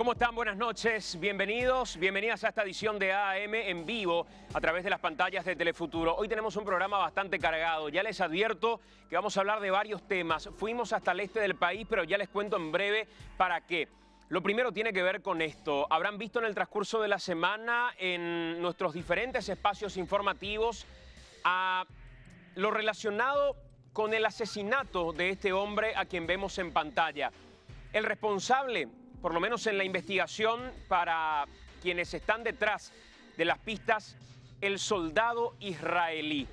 ¿Cómo están? Buenas noches, bienvenidos, bienvenidas a esta edición de AM en vivo a través de las pantallas de Telefuturo. Hoy tenemos un programa bastante cargado, ya les advierto que vamos a hablar de varios temas. Fuimos hasta el este del país, pero ya les cuento en breve para qué. Lo primero tiene que ver con esto. Habrán visto en el transcurso de la semana en nuestros diferentes espacios informativos a lo relacionado con el asesinato de este hombre a quien vemos en pantalla. El responsable, por lo menos en la investigación para quienes están detrás de las pistas, el soldado israelí.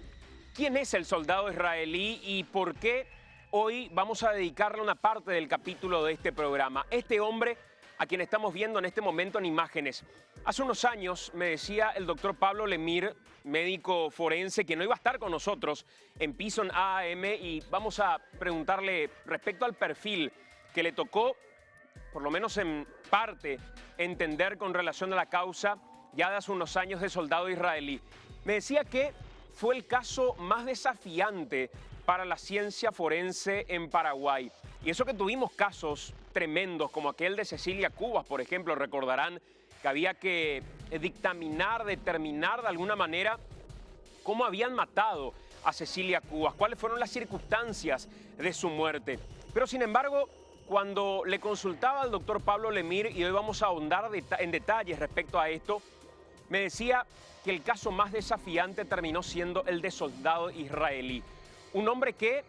¿Quién es el soldado israelí y por qué hoy vamos a dedicarle una parte del capítulo de este programa? Este hombre a quien estamos viendo en este momento en imágenes. Hace unos años me decía el doctor Pablo Lemir, médico forense, que no iba a estar con nosotros en Piso en AM, y vamos a preguntarle respecto al perfil que le tocó, por lo menos en parte, entender con relación a la causa ya de hace unos años de soldado israelí. Me decía que fue el caso más desafiante para la ciencia forense en Paraguay. Y eso que tuvimos casos tremendos, como aquel de Cecilia Cubas, por ejemplo, recordarán que había que dictaminar, determinar de alguna manera cómo habían matado a Cecilia Cubas, cuáles fueron las circunstancias de su muerte. Pero sin embargo, cuando le consultaba al doctor Pablo Lemir, y hoy vamos a ahondar en detalles respecto a esto, me decía que el caso más desafiante terminó siendo el de soldado israelí. Un hombre que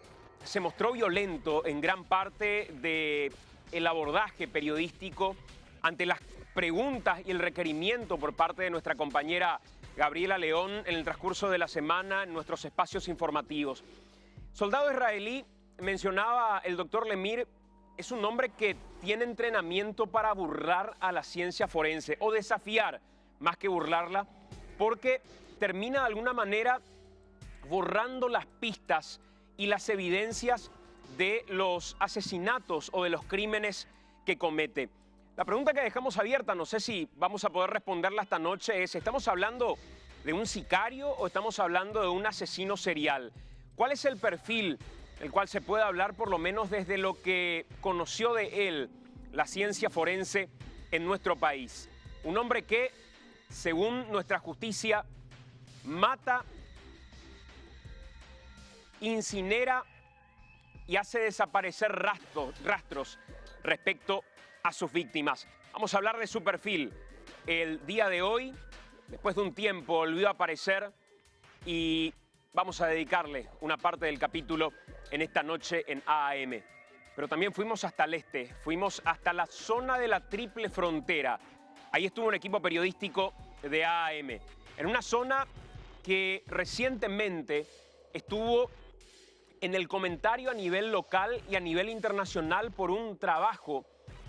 se mostró violento en gran parte del abordaje periodístico ante las preguntas y el requerimiento por parte de nuestra compañera Gabriela León en el transcurso de la semana en nuestros espacios informativos. Soldado israelí, mencionaba el doctor Lemir, es un hombre que tiene entrenamiento para burlar a la ciencia forense o desafiar más que burlarla, porque termina de alguna manera borrando las pistas y las evidencias de los asesinatos o de los crímenes que comete. La pregunta que dejamos abierta, no sé si vamos a poder responderla esta noche, es: ¿estamos hablando de un sicario o estamos hablando de un asesino serial? ¿Cuál es el perfil el cual se puede hablar, por lo menos desde lo que conoció de él la ciencia forense en nuestro país? Un hombre que, según nuestra justicia, mata, incinera y hace desaparecer rastros respecto a sus víctimas. Vamos a hablar de su perfil. El día de hoy, después de un tiempo, volvió a aparecer y vamos a dedicarle una parte del capítulo en esta noche en AM. Pero también fuimos hasta el este, fuimos hasta la zona de la Triple Frontera. Ahí estuvo un equipo periodístico de AM, en una zona que recientemente estuvo en el comentario a nivel local y a nivel internacional por un trabajo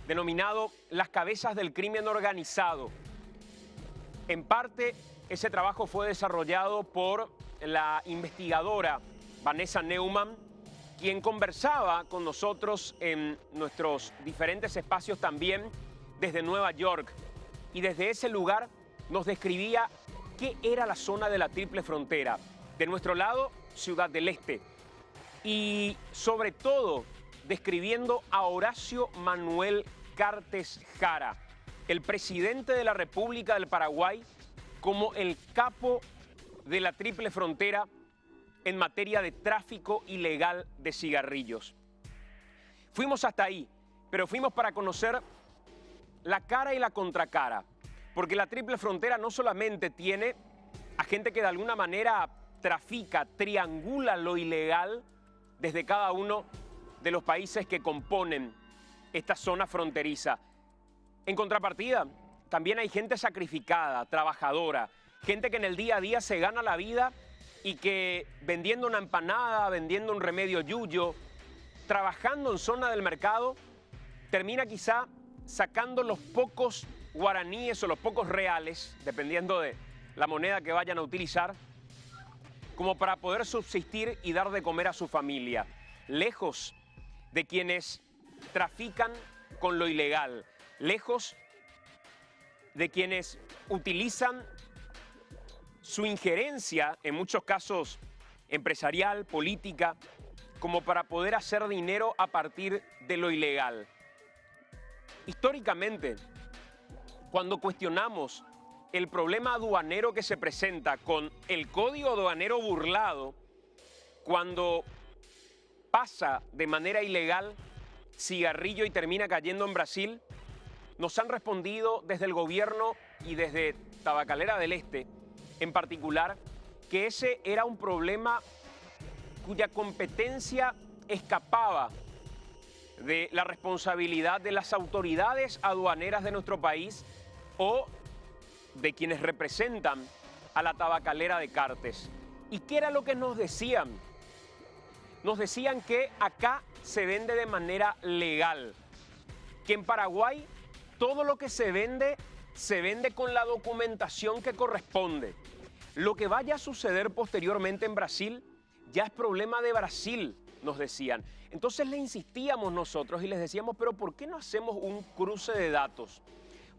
denominado Las cabezas del crimen organizado. En parte, ese trabajo fue desarrollado por la investigadora Vanessa Neumann, quien conversaba con nosotros en nuestros diferentes espacios también desde Nueva York. Y desde ese lugar nos describía qué era la zona de la Triple Frontera. De nuestro lado, Ciudad del Este. Y sobre todo, describiendo a Horacio Manuel Cartes Jara, el presidente de la República del Paraguay, como el capo de la Triple Frontera en materia de tráfico ilegal de cigarrillos. Fuimos hasta ahí, pero fuimos para conocer la cara y la contracara, porque la Triple Frontera no solamente tiene a gente que de alguna manera trafica, triangula lo ilegal desde cada uno de los países que componen esta zona fronteriza. En contrapartida, también hay gente sacrificada, trabajadora, gente que en el día a día se gana la vida y que vendiendo una empanada, vendiendo un remedio yuyo, trabajando en zona del mercado, termina quizá sacando los pocos guaraníes o los pocos reales, dependiendo de la moneda que vayan a utilizar, como para poder subsistir y dar de comer a su familia, lejos de quienes trafican con lo ilegal, lejos de quienes utilizan su injerencia, en muchos casos empresarial, política, como para poder hacer dinero a partir de lo ilegal. Históricamente, cuando cuestionamos el problema aduanero que se presenta con el código aduanero burlado, cuando pasa de manera ilegal cigarrillo y termina cayendo en Brasil, nos han respondido desde el gobierno y desde Tabacalera del Este, en particular, que ese era un problema cuya competencia escapaba de la responsabilidad de las autoridades aduaneras de nuestro país o de quienes representan a la tabacalera de Cartes. ¿Y qué era lo que nos decían? Nos decían que acá se vende de manera legal, que en Paraguay todo lo que se vende con la documentación que corresponde. Lo que vaya a suceder posteriormente en Brasil ya es problema de Brasil, nos decían. Entonces le insistíamos nosotros y les decíamos, pero ¿por qué no hacemos un cruce de datos?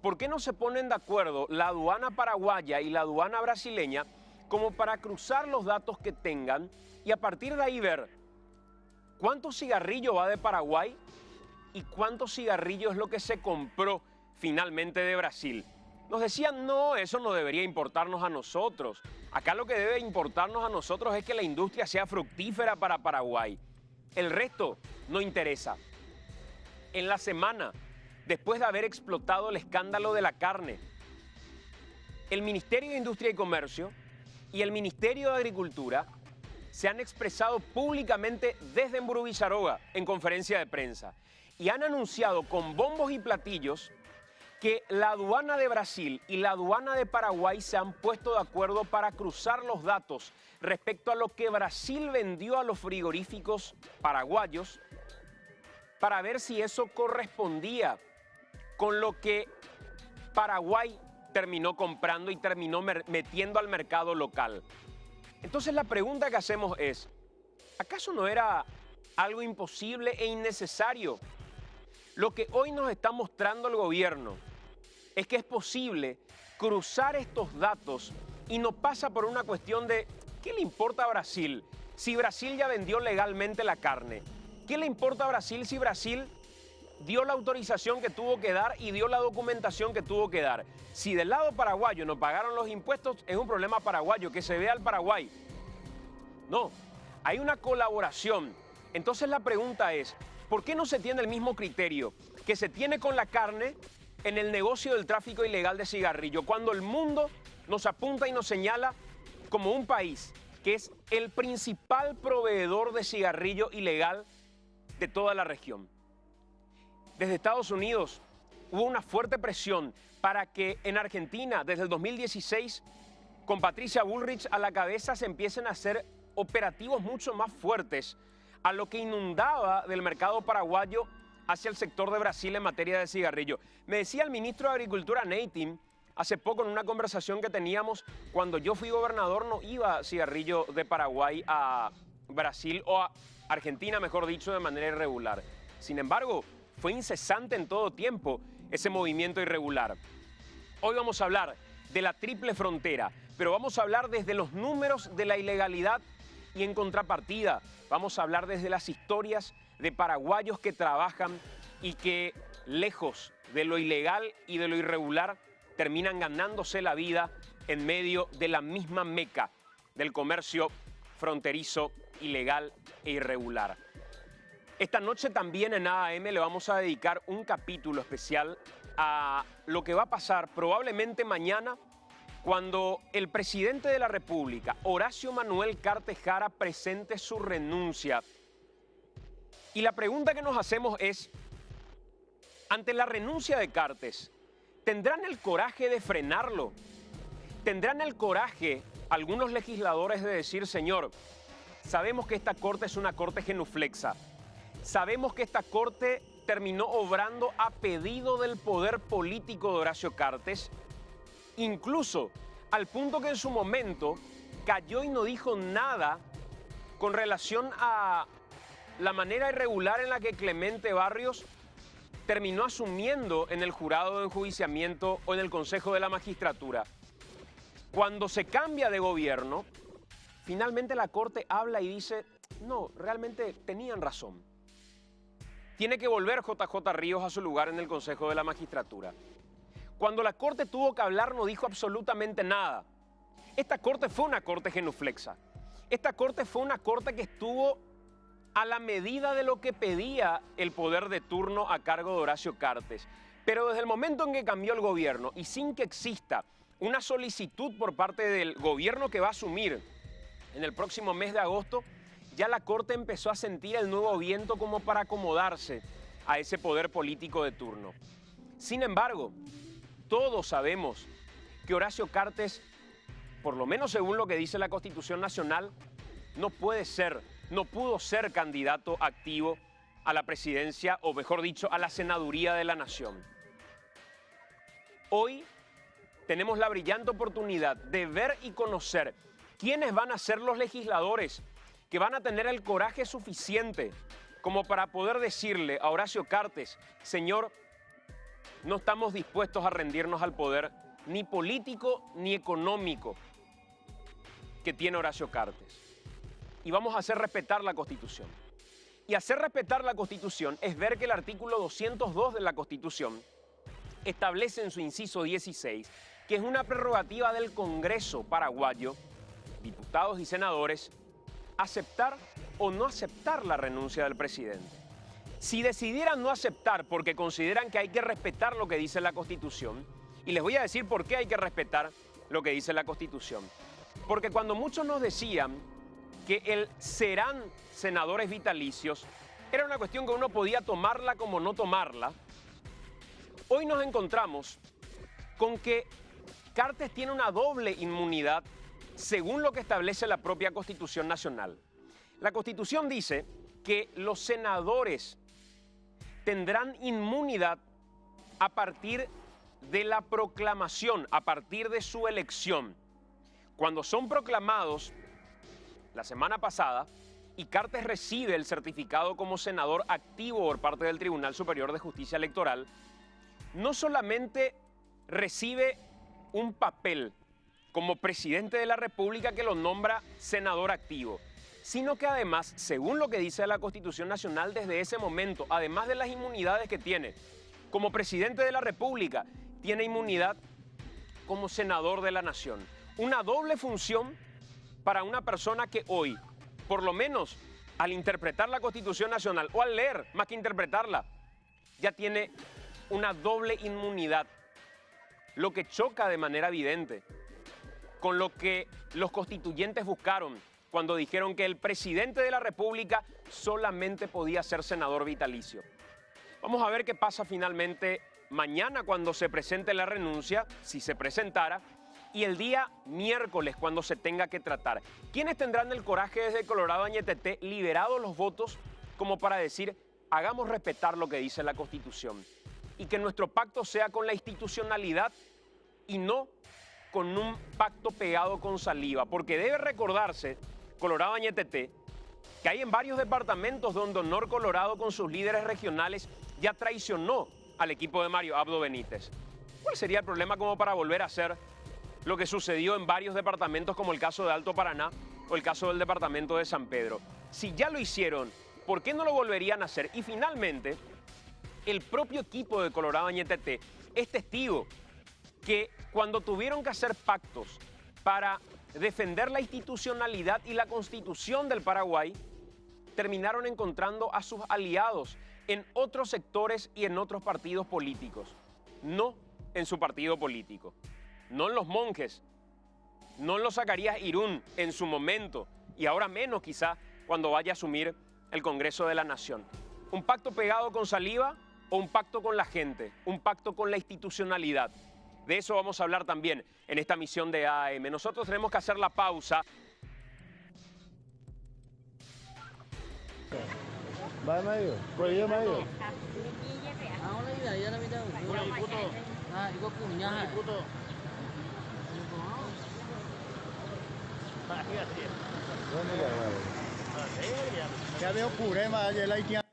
¿Por qué no se ponen de acuerdo la aduana paraguaya y la aduana brasileña como para cruzar los datos que tengan y a partir de ahí ver cuánto cigarrillo va de Paraguay y cuánto cigarrillo es lo que se compró finalmente de Brasil? Nos decían, no, eso no debería importarnos a nosotros. Acá lo que debe importarnos a nosotros es que la industria sea fructífera para Paraguay. El resto no interesa. En la semana, después de haber explotado el escándalo de la carne, el Ministerio de Industria y Comercio y el Ministerio de Agricultura se han expresado públicamente desde Emburú-Villaroga en conferencia de prensa y han anunciado con bombos y platillos que la aduana de Brasil y la aduana de Paraguay se han puesto de acuerdo para cruzar los datos respecto a lo que Brasil vendió a los frigoríficos paraguayos para ver si eso correspondía con lo que Paraguay terminó comprando y terminó metiendo al mercado local. Entonces la pregunta que hacemos es, ¿acaso no era algo imposible e innecesario? Lo que hoy nos está mostrando el gobierno es que es posible cruzar estos datos y no pasa por una cuestión de ¿qué le importa a Brasil si Brasil ya vendió legalmente la carne? ¿Qué le importa a Brasil si Brasil dio la autorización que tuvo que dar y dio la documentación que tuvo que dar? Si del lado paraguayo no pagaron los impuestos, es un problema paraguayo, que se vea al Paraguay. No, hay una colaboración. Entonces la pregunta es, ¿por qué no se tiene el mismo criterio que se tiene con la carne en el negocio del tráfico ilegal de cigarrillo, cuando el mundo nos apunta y nos señala como un país que es el principal proveedor de cigarrillo ilegal de toda la región? Desde Estados Unidos hubo una fuerte presión para que en Argentina, desde el 2016, con Patricia Bullrich a la cabeza, se empiecen a hacer operativos mucho más fuertes a lo que inundaba del mercado paraguayo hacia el sector de Brasil en materia de cigarrillo. Me decía el ministro de Agricultura, Neytin, hace poco en una conversación que teníamos, cuando yo fui gobernador no iba cigarrillo de Paraguay a Brasil o a Argentina, mejor dicho, de manera irregular. Sin embargo, fue incesante en todo tiempo ese movimiento irregular. Hoy vamos a hablar de la triple frontera, pero vamos a hablar desde los números de la ilegalidad y en contrapartida vamos a hablar desde las historias de paraguayos que trabajan y que, lejos de lo ilegal y de lo irregular, terminan ganándose la vida en medio de la misma meca del comercio fronterizo, ilegal e irregular. Esta noche también en AAM le vamos a dedicar un capítulo especial a lo que va a pasar probablemente mañana cuando el presidente de la República, Horacio Manuel Cartes Jara, presente su renuncia. Y la pregunta que nos hacemos es, ante la renuncia de Cartes, ¿tendrán el coraje de frenarlo? ¿Tendrán el coraje algunos legisladores de decir, señor, sabemos que esta corte es una corte genuflexa, sabemos que esta corte terminó obrando a pedido del poder político de Horacio Cartes, incluso al punto que en su momento cayó y no dijo nada con relación a la manera irregular en la que Clemente Barrios terminó asumiendo en el jurado de enjuiciamiento o en el Consejo de la Magistratura? Cuando se cambia de gobierno, finalmente la Corte habla y dice, no, realmente tenían razón. Tiene que volver JJ Ríos a su lugar en el Consejo de la Magistratura. Cuando la Corte tuvo que hablar no dijo absolutamente nada. Esta Corte fue una Corte genuflexa. Esta Corte fue una Corte que estuvo a la medida de lo que pedía el poder de turno a cargo de Horacio Cartes. Pero desde el momento en que cambió el gobierno y sin que exista una solicitud por parte del gobierno que va a asumir en el próximo mes de agosto, ya la Corte empezó a sentir el nuevo viento como para acomodarse a ese poder político de turno. Sin embargo, todos sabemos que Horacio Cartes, por lo menos según lo que dice la Constitución Nacional, no pudo ser candidato activo a la presidencia, o mejor dicho, a la senaduría de la Nación. Hoy tenemos la brillante oportunidad de ver y conocer quiénes van a ser los legisladores que van a tener el coraje suficiente como para poder decirle a Horacio Cartes: señor, no estamos dispuestos a rendirnos al poder ni político ni económico que tiene Horacio Cartes. Y vamos a hacer respetar la Constitución. Y hacer respetar la Constitución es ver que el artículo 202 de la Constitución establece en su inciso 16 que es una prerrogativa del Congreso paraguayo, diputados y senadores, aceptar o no aceptar la renuncia del presidente. Si decidieran no aceptar porque consideran que hay que respetar lo que dice la Constitución, y les voy a decir por qué hay que respetar lo que dice la Constitución. Porque cuando muchos nos decían que serán senadores vitalicios, era una cuestión que uno podía tomarla como no tomarla. Hoy nos encontramos con que Cartes tiene una doble inmunidad según lo que establece la propia Constitución Nacional. La Constitución dice que los senadores tendrán inmunidad a partir de la proclamación, a partir de su elección. Cuando son proclamados la semana pasada y Cartes recibe el certificado como senador activo por parte del Tribunal Superior de Justicia Electoral, no solamente recibe un papel como presidente de la República que lo nombra senador activo, sino que además, según lo que dice la Constitución Nacional, desde ese momento, además de las inmunidades que tiene como presidente de la República, tiene inmunidad como senador de la Nación. Una doble función para una persona que hoy, por lo menos al interpretar la Constitución Nacional o al leer, más que interpretarla, ya tiene una doble inmunidad, lo que choca de manera evidente con lo que los constituyentes buscaron cuando dijeron que el presidente de la República solamente podía ser senador vitalicio. Vamos a ver qué pasa finalmente mañana cuando se presente la renuncia, si se presentara, y el día miércoles cuando se tenga que tratar. ¿Quiénes tendrán el coraje desde Colorado Añeteté, liberados los votos, como para decir: hagamos respetar lo que dice la Constitución y que nuestro pacto sea con la institucionalidad y no con un pacto pegado con saliva? Porque debe recordarse, Colorado Añeteté, que hay en varios departamentos donde Honor Colorado con sus líderes regionales ya traicionó al equipo de Mario Abdo Benítez. ¿Cuál sería el problema como para volver a hacer lo que sucedió en varios departamentos, como el caso de Alto Paraná o el caso del departamento de San Pedro? Si ya lo hicieron, ¿por qué no lo volverían a hacer? Y finalmente, el propio equipo de Colorado Añeteté es testigo que cuando tuvieron que hacer pactos para defender la institucionalidad y la Constitución del Paraguay, terminaron encontrando a sus aliados en otros sectores y en otros partidos políticos, no en su partido político, no en los monjes, no en los Zacarías Irún en su momento, y ahora menos quizá cuando vaya a asumir el Congreso de la Nación. ¿Un pacto pegado con saliva o un pacto con la gente? Un pacto con la institucionalidad. De eso vamos a hablar también en esta misión de AM. Nosotros tenemos que hacer la pausa. Va medio, prohibido medio. Ya veo Purema, ayer la Haitiana.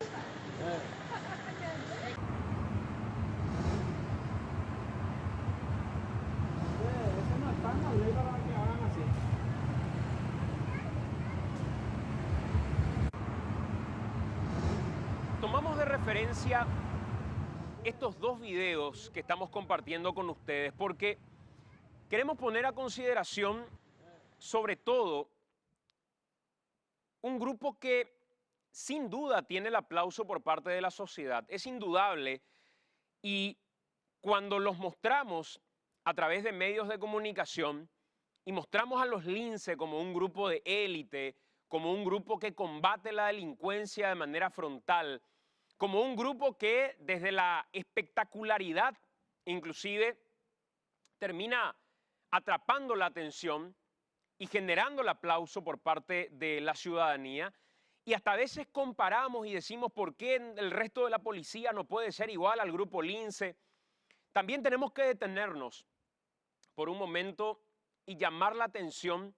Tomamos de referencia estos dos videos que estamos compartiendo con ustedes porque queremos poner a consideración, sobre todo, un grupo que sin duda tiene el aplauso por parte de la sociedad. Es indudable y cuando los mostramos a través de medios de comunicación y mostramos a los Lince como un grupo de élite, como un grupo que combate la delincuencia de manera frontal, como un grupo que desde la espectacularidad inclusive termina atrapando la atención y generando el aplauso por parte de la ciudadanía. Y hasta a veces comparamos y decimos por qué el resto de la policía no puede ser igual al grupo Lince. También tenemos que detenernos por un momento y llamar la atención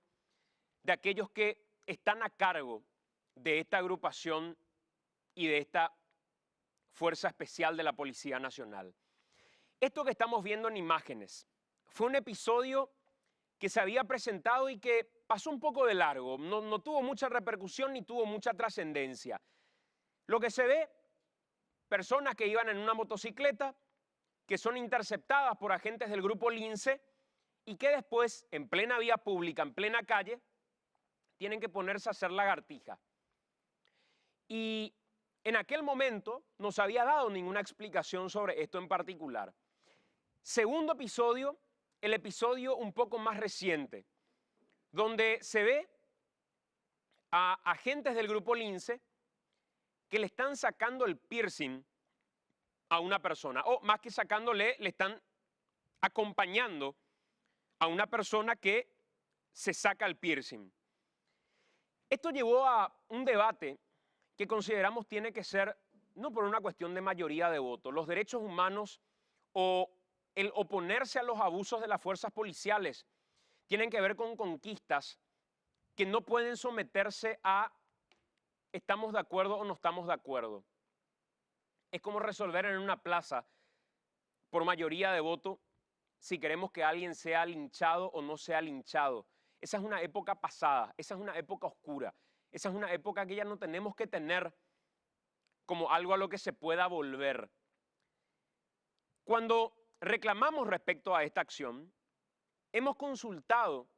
de aquellos que están a cargo de esta agrupación y de esta Fuerza Especial de la Policía Nacional. Esto que estamos viendo en imágenes fue un episodio que se había presentado y que pasó un poco de largo, no tuvo mucha repercusión ni tuvo mucha trascendencia. Lo que se ve, personas que iban en una motocicleta, que son interceptadas por agentes del grupo Lince y que después, en plena vía pública, en plena calle, tienen que ponerse a hacer lagartija. Y en aquel momento no se había dado ninguna explicación sobre esto en particular. Segundo episodio, el episodio un poco más reciente, donde se ve a agentes del grupo Lince que le están sacando el piercing a una persona, o más que sacándole, le están acompañando a una persona que se saca el piercing. Esto llevó a un debate que consideramos tiene que ser, no por una cuestión de mayoría de votos, los derechos humanos o el oponerse a los abusos de las fuerzas policiales tienen que ver con conquistas que no pueden someterse a estamos de acuerdo o no estamos de acuerdo. Es como resolver en una plaza por mayoría de voto si queremos que alguien sea linchado o no sea linchado. Esa es una época pasada, esa es una época oscura, esa es una época que ya no tenemos que tener como algo a lo que se pueda volver. Cuando reclamamos respecto a esta acción, hemos consultado,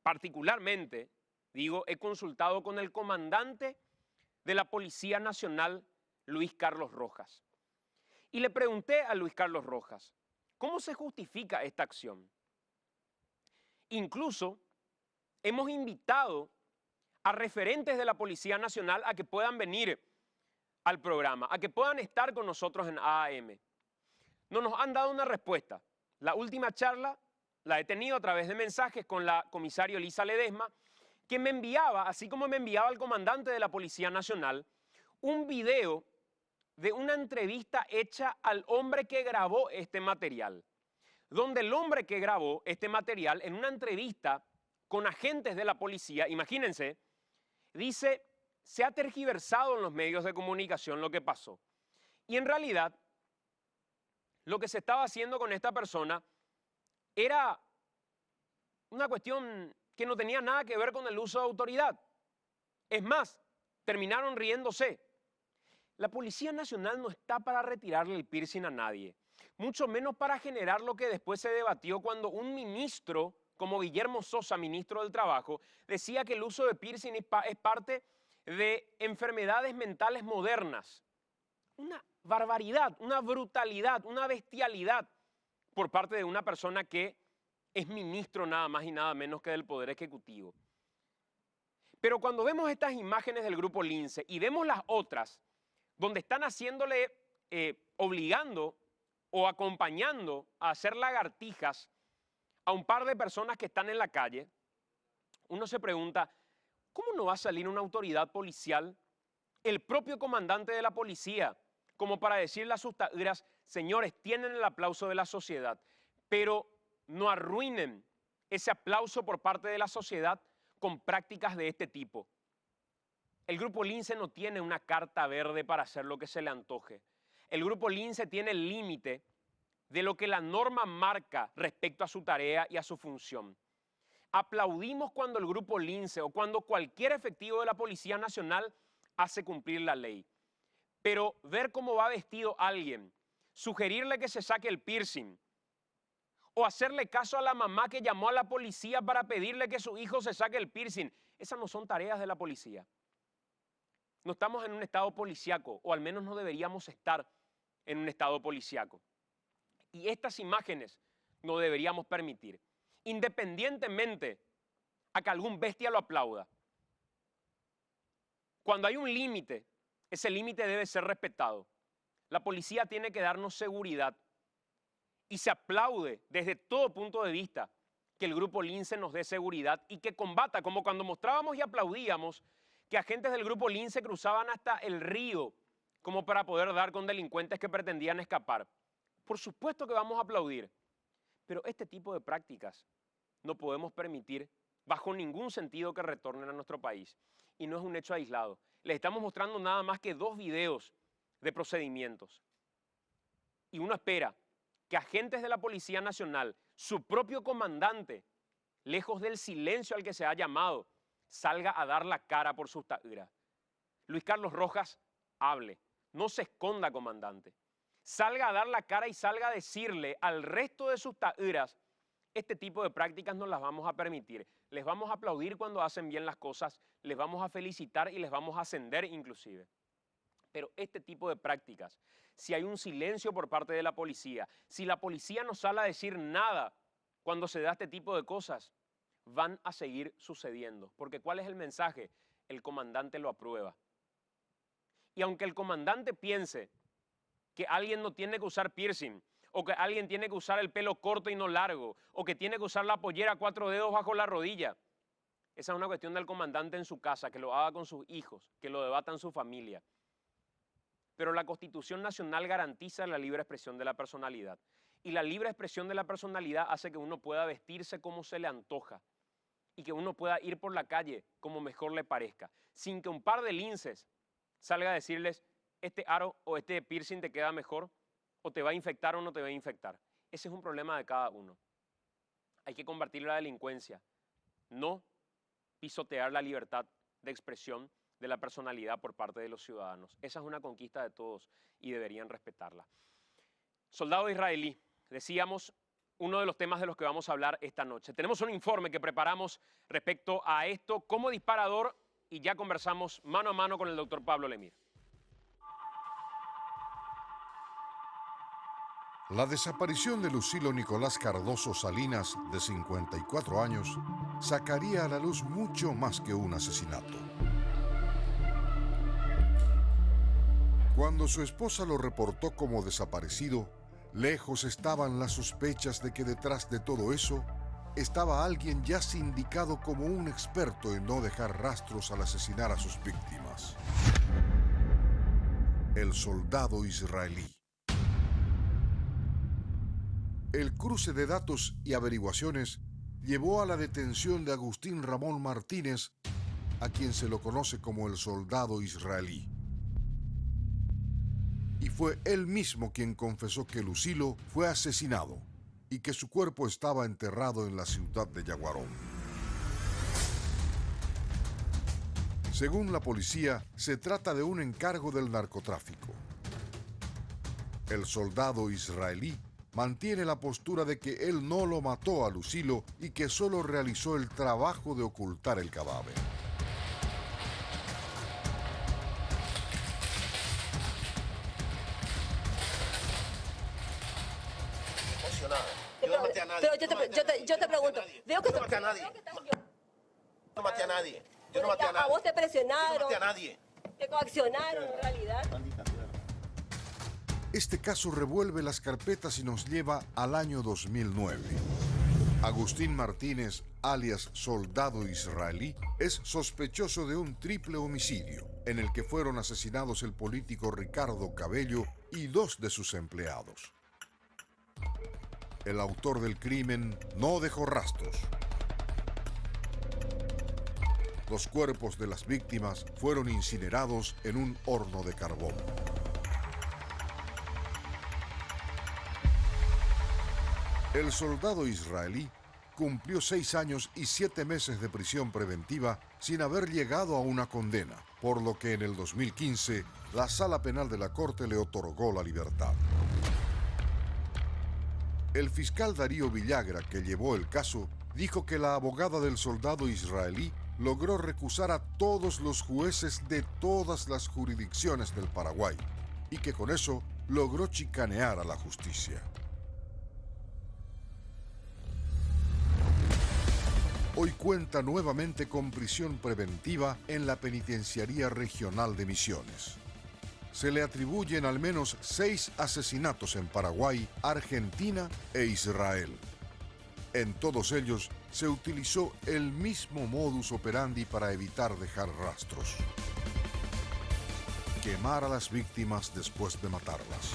particularmente, he consultado con el comandante de la Policía Nacional, Luis Carlos Rojas. Y le pregunté a Luis Carlos Rojas, ¿cómo se justifica esta acción? Incluso hemos invitado a referentes de la Policía Nacional a que puedan venir al programa, a que puedan estar con nosotros en AAM. No nos han dado una respuesta. La última charla la he tenido a través de mensajes con la comisaria Elisa Ledesma, que me enviaba, así como me enviaba el comandante de la Policía Nacional, un video de una entrevista hecha al hombre que grabó este material, donde el hombre que grabó este material en una entrevista con agentes de la policía, imagínense, dice, se ha tergiversado en los medios de comunicación lo que pasó. Y en realidad, lo que se estaba haciendo con esta persona era una cuestión que no tenía nada que ver con el uso de autoridad. Es más, terminaron riéndose. La Policía Nacional no está para retirarle el piercing a nadie, mucho menos para generar lo que después se debatió cuando un ministro, como Guillermo Sosa, ministro del Trabajo, decía que el uso de piercing es parte de enfermedades mentales modernas. Una barbaridad, una brutalidad, una bestialidad por parte de una persona que es ministro nada más y nada menos que del Poder Ejecutivo. Pero cuando vemos estas imágenes del grupo Lince y vemos las otras, donde están haciéndole, obligando o acompañando a hacer lagartijas a un par de personas que están en la calle, uno se pregunta, ¿cómo no va a salir una autoridad policial, el propio comandante de la policía, como para decirle a sus taderas, señores, tienen el aplauso de la sociedad, pero no arruinen ese aplauso por parte de la sociedad con prácticas de este tipo? El grupo Lince no tiene una carta verde para hacer lo que se le antoje. El grupo Lince tiene el límite de lo que la norma marca respecto a su tarea y a su función. Aplaudimos cuando el grupo Lince o cuando cualquier efectivo de la Policía Nacional hace cumplir la ley. Pero ver cómo va vestido alguien sugerirle que se saque el piercing o hacerle caso a la mamá que llamó a la policía para pedirle que su hijo se saque el piercing. Esas no son tareas de la policía. No estamos en un estado policíaco, o al menos no deberíamos estar en un estado policíaco. Y estas imágenes no deberíamos permitir, independientemente a que algún bestia lo aplauda. Cuando hay un límite, ese límite debe ser respetado. La policía tiene que darnos seguridad y se aplaude desde todo punto de vista que el Grupo Lince nos dé seguridad y que combata, como cuando mostrábamos y aplaudíamos que agentes del Grupo Lince cruzaban hasta el río como para poder dar con delincuentes que pretendían escapar. Por supuesto que vamos a aplaudir, pero este tipo de prácticas no podemos permitir bajo ningún sentido que retornen a nuestro país. Y no es un hecho aislado. Les estamos mostrando nada más que 2 videos de procedimientos. Y uno espera que agentes de la Policía Nacional, su propio comandante, lejos del silencio al que se ha llamado, salga a dar la cara por sus taüras. Luis Carlos Rojas, hable. No se esconda, comandante. Salga a dar la cara y salga a decirle al resto de sus taüras: este tipo de prácticas no las vamos a permitir. Les vamos a aplaudir cuando hacen bien las cosas, les vamos a felicitar y les vamos a ascender inclusive. Pero este tipo de prácticas, si hay un silencio por parte de la policía, si la policía no sale a decir nada cuando se da este tipo de cosas, van a seguir sucediendo. Porque ¿cuál es el mensaje? El comandante lo aprueba. Y aunque el comandante piense que alguien no tiene que usar piercing, o que alguien tiene que usar el pelo corto y no largo, o que tiene que usar la pollera 4 dedos bajo la rodilla, esa es una cuestión del comandante en su casa, que lo haga con sus hijos, que lo debata en su familia. Pero la Constitución Nacional garantiza la libre expresión de la personalidad. Y la libre expresión de la personalidad hace que uno pueda vestirse como se le antoja y que uno pueda ir por la calle como mejor le parezca, sin que un par de linces salga a decirles: este aro o este piercing te queda mejor, o te va a infectar o no te va a infectar. Ese es un problema de cada uno. Hay que combatir la delincuencia, no pisotear la libertad de expresión de la personalidad por parte de los ciudadanos. Esa es una conquista de todos y deberían respetarla. Soldado israelí, decíamos, uno de los temas de los que vamos a hablar esta noche. Tenemos un informe que preparamos respecto a esto como disparador y ya conversamos mano a mano con el doctor Pablo Lemir. La desaparición de Lucilo Nicolás Cardoso Salinas, de 54 años, sacaría a la luz mucho más que un asesinato. Cuando su esposa lo reportó como desaparecido, lejos estaban las sospechas de que detrás de todo eso estaba alguien ya sindicado como un experto en no dejar rastros al asesinar a sus víctimas. El soldado israelí. El cruce de datos y averiguaciones llevó a la detención de Agustín Ramón Martínez, a quien se lo conoce como el soldado israelí. Y fue él mismo quien confesó que Lucilo fue asesinado y que su cuerpo estaba enterrado en la ciudad de Yaguarón. Según la policía, se trata de un encargo del narcotráfico. El soldado israelí mantiene la postura de que él no lo mató a Lucilo y que solo realizó el trabajo de ocultar el cadáver. Yo no maté a nadie. Pero yo te pregunto, veo que yo no maté a nadie. Yo no maté a nadie. Yo no maté a nadie. A vos te presionaron. Yo no maté a nadie. Te coaccionaron en realidad. Este caso revuelve las carpetas y nos lleva al año 2009. Agustín Martínez, alias Soldado Israelí, es sospechoso de un triple homicidio, en el que fueron asesinados el político Ricardo Cabello y 2 de sus empleados. El autor del crimen no dejó rastros. Los cuerpos de las víctimas fueron incinerados en un horno de carbón. El soldado israelí cumplió 6 años y 7 meses de prisión preventiva sin haber llegado a una condena, por lo que en el 2015 la Sala Penal de la Corte le otorgó la libertad. El fiscal Darío Villagra, que llevó el caso, dijo que la abogada del soldado israelí logró recusar a todos los jueces de todas las jurisdicciones del Paraguay y que con eso logró chicanear a la justicia. Hoy cuenta nuevamente con prisión preventiva en la Penitenciaría Regional de Misiones. Se le atribuyen al menos 6 asesinatos en Paraguay, Argentina e Israel. En todos ellos se utilizó el mismo modus operandi para evitar dejar rastros: quemar a las víctimas después de matarlas.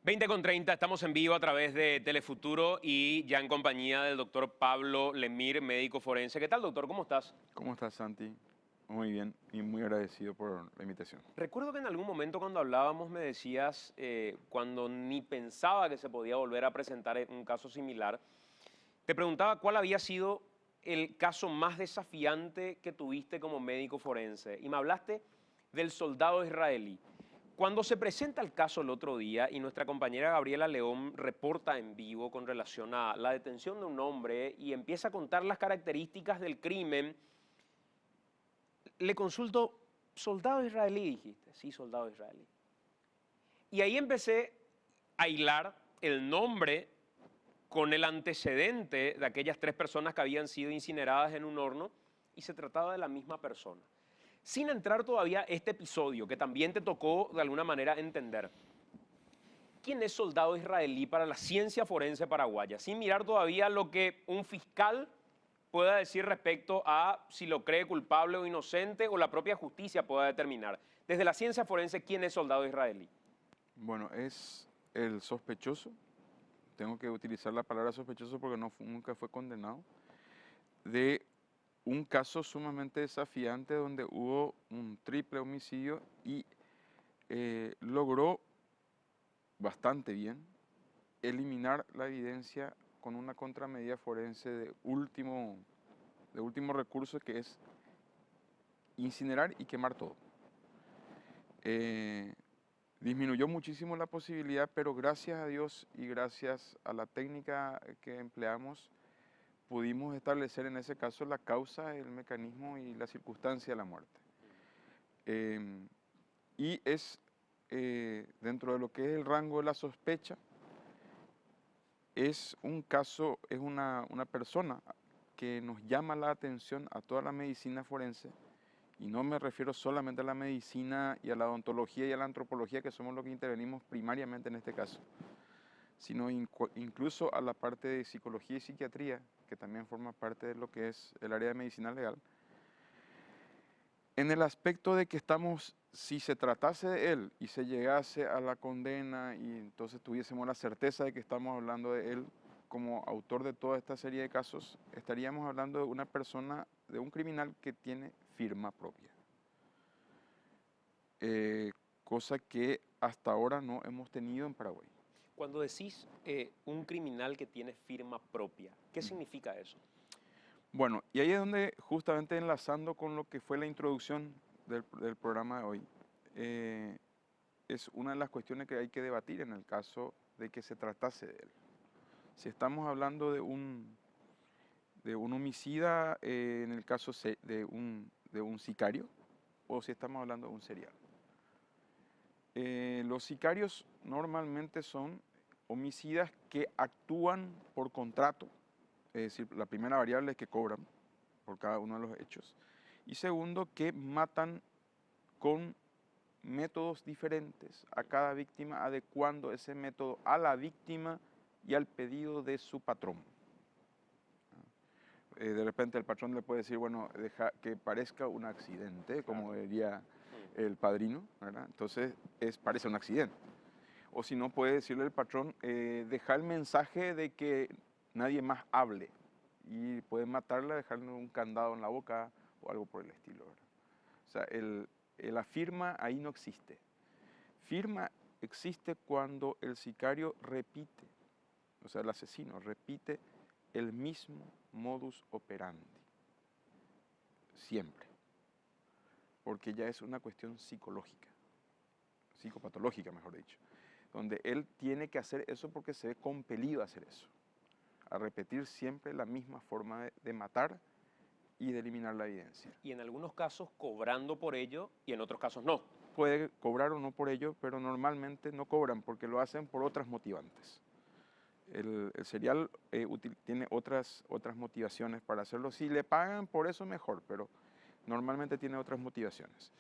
...20:30, estamos en vivo a través de Telefuturo y ya en compañía del doctor Pablo Lemir, médico forense. ¿Qué tal, doctor? ¿Cómo estás? ¿Cómo estás, Santi? Muy bien y muy agradecido por la invitación. Recuerdo que en algún momento cuando hablábamos me decías, cuando ni pensaba que se podía volver a presentar un caso similar, te preguntaba cuál había sido el caso más desafiante que tuviste como médico forense y me hablaste del soldado israelí. Cuando se presenta el caso el otro día y nuestra compañera Gabriela León reporta en vivo con relación a la detención de un hombre y empieza a contar las características del crimen, le consulto, ¿soldado israelí dijiste? Sí, soldado israelí. Y ahí empecé a hilar el nombre con el antecedente de aquellas 3 personas que habían sido incineradas en un horno y se trataba de la misma persona. Sin entrar todavía a este episodio, que también te tocó de alguna manera entender, ¿quién es soldado israelí para la ciencia forense paraguaya? Sin mirar todavía lo que un fiscal pueda decir respecto a si lo cree culpable o inocente o la propia justicia pueda determinar. Desde la ciencia forense, ¿quién es soldado israelí? Bueno, es el sospechoso. Tengo que utilizar la palabra sospechoso porque nunca fue condenado. De un caso sumamente desafiante donde hubo un triple homicidio y logró bastante bien eliminar la evidencia con una contramedida forense de último recurso, que es incinerar y quemar todo. Disminuyó muchísimo la posibilidad, pero gracias a Dios y gracias a la técnica que empleamos, pudimos establecer en ese caso la causa, el mecanismo y la circunstancia de la muerte. Y es, dentro de lo que es el rango de la sospecha, es un caso, es una persona que nos llama la atención a toda la medicina forense, y no me refiero solamente a la medicina y a la odontología y a la antropología, que somos los que intervenimos primariamente en este caso, sino incluso a la parte de psicología y psiquiatría, que también forma parte de lo que es el área de medicina legal, en el aspecto de que estamos, si se tratase de él y se llegase a la condena y entonces tuviésemos la certeza de que estamos hablando de él como autor de toda esta serie de casos, estaríamos hablando de una persona, de un criminal que tiene firma propia. Cosa que hasta ahora no hemos tenido en Paraguay. Cuando decís un criminal que tiene firma propia, ¿qué significa eso? Bueno, y ahí es donde, justamente enlazando con lo que fue la introducción del programa de hoy, es una de las cuestiones que hay que debatir en el caso de que se tratase de él. Si estamos hablando de un homicida, en el caso de un sicario, o si estamos hablando de un serial. Los sicarios normalmente son homicidas que actúan por contrato, es decir, la primera variable es que cobran por cada uno de los hechos, y segundo, que matan con métodos diferentes a cada víctima, adecuando ese método a la víctima y al pedido de su patrón. De repente el patrón le puede decir, bueno, deja que parezca un accidente, como diría el padrino, ¿verdad? Entonces parece un accidente. O si no, puede decirle el patrón, deja el mensaje de que nadie más hable, y puede matarla, dejarle un candado en la boca o algo por el estilo, ¿verdad? O sea, la firma ahí no existe. Firma existe cuando el sicario repite, o sea, el asesino repite el mismo modus operandi, siempre. porque ya es una cuestión psicológica, psicopatológica, mejor dicho, donde él tiene que hacer eso porque se ve compelido a hacer eso, a repetir siempre la misma forma de matar y de eliminar la evidencia. Y en algunos casos cobrando por ello y en otros casos no. Puede cobrar o no por ello, pero normalmente no cobran porque lo hacen por otras motivantes. El serial tiene otras motivaciones para hacerlo. Si le pagan por eso, mejor, pero normalmente tiene otras motivaciones.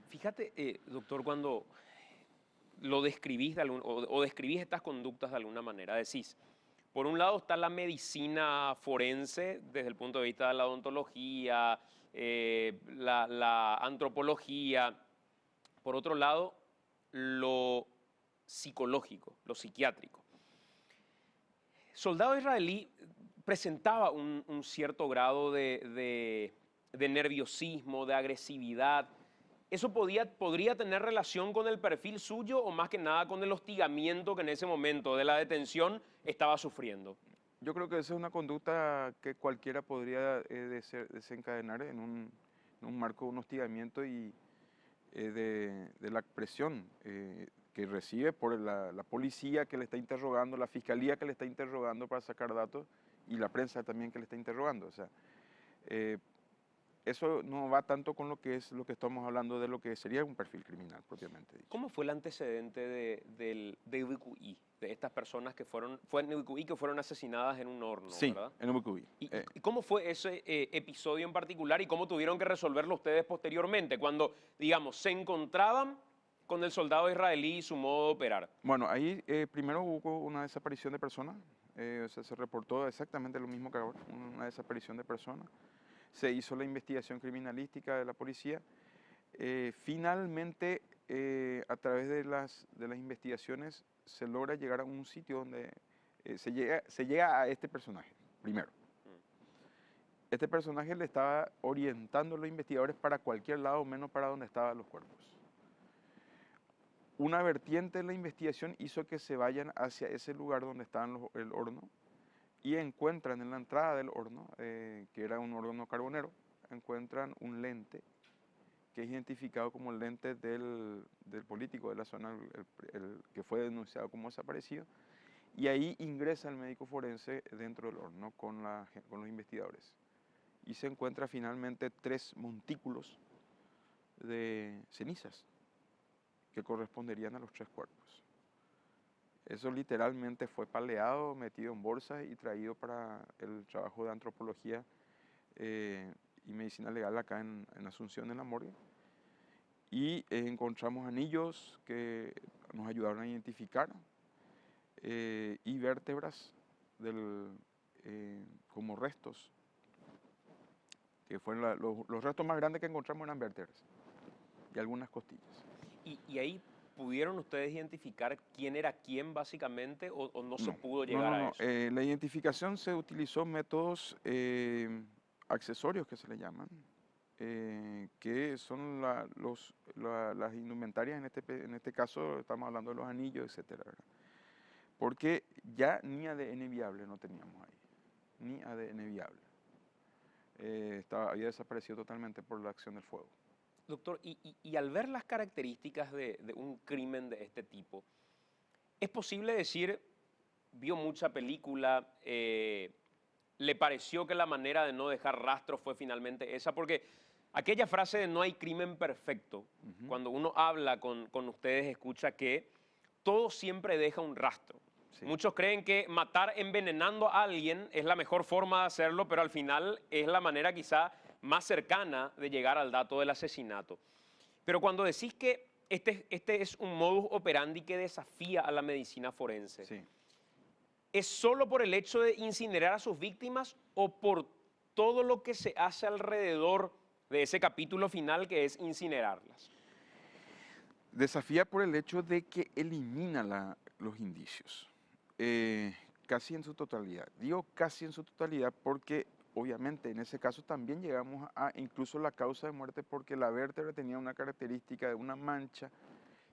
Fíjate, doctor, cuando lo describís o describís estas conductas de alguna manera, decís, por un lado está la medicina forense desde el punto de vista de la odontología, la antropología. Por otro lado, lo psicológico, lo psiquiátrico. Soldado Israelí presentaba un cierto grado de nerviosismo, de agresividad. ¿Eso podría tener relación con el perfil suyo o más que nada con el hostigamiento que en ese momento de la detención estaba sufriendo? Yo creo que esa es una conducta que cualquiera podría desencadenar en un marco de un hostigamiento y de la presión que recibe por la policía que le está interrogando, la fiscalía que le está interrogando para sacar datos y la prensa también que le está interrogando. O sea, eso no va tanto con lo que estamos hablando de lo que sería un perfil criminal propiamente dicho. ¿Cómo fue el antecedente de Ubicuí, de estas personas que fue en Ubicuí que fueron asesinadas en un horno, sí, ¿verdad? En Ubicuí. ¿Y cómo fue ese episodio en particular y cómo tuvieron que resolverlo ustedes posteriormente, cuando, digamos, se encontraban con el soldado israelí y su modo de operar? Bueno, ahí primero hubo una desaparición de personas, o sea, se reportó exactamente lo mismo que ahora, una desaparición de personas. Se hizo la investigación criminalística de la policía. Finalmente, a través de las investigaciones, se logra llegar a un sitio donde se llega a este personaje, primero. Este personaje le estaba orientando a los investigadores para cualquier lado, menos para donde estaban los cuerpos. Una vertiente de la investigación hizo que se vayan hacia ese lugar donde estaba el horno y encuentran en la entrada del horno, que era un horno carbonero, encuentran un lente que es identificado como el lente del político de la zona, el que fue denunciado como desaparecido, y ahí ingresa el médico forense dentro del horno con los investigadores. Y se encuentra finalmente 3 montículos de cenizas que corresponderían a los 3 cuerpos. Eso literalmente fue paleado, metido en bolsas y traído para el trabajo de antropología y medicina legal acá en Asunción, en la morgue. Y encontramos anillos que nos ayudaron a identificar y vértebras como restos, que fueron los restos más grandes que encontramos eran vértebras y algunas costillas. ¿Y ahí pudieron ustedes identificar quién era quién básicamente o no se pudo llegar a eso? La identificación se utilizó métodos accesorios que se le llaman, que son las indumentarias, en este caso estamos hablando de los anillos, etcétera, ¿verdad? Porque ya ni ADN viable no teníamos ahí, ni ADN viable. Había desaparecido totalmente por la acción del fuego. Doctor, y al ver las características de un crimen de este tipo, ¿es posible decir, vio mucha película, le pareció que la manera de no dejar rastro fue finalmente esa? Porque aquella frase de no hay crimen perfecto, cuando uno habla con ustedes, escucha que todo siempre deja un rastro. Sí. Muchos creen que matar envenenando a alguien es la mejor forma de hacerlo, pero al final es la manera quizá más cercana de llegar al dato del asesinato. Pero cuando decís que este es un modus operandi que desafía a la medicina forense, sí. ¿Es solo por el hecho de incinerar a sus víctimas o por todo lo que se hace alrededor de ese capítulo final que es incinerarlas? Desafía por el hecho de que elimina los indicios, casi en su totalidad. Digo casi en su totalidad porque obviamente en ese caso también llegamos a incluso la causa de muerte porque la vértebra tenía una característica de una mancha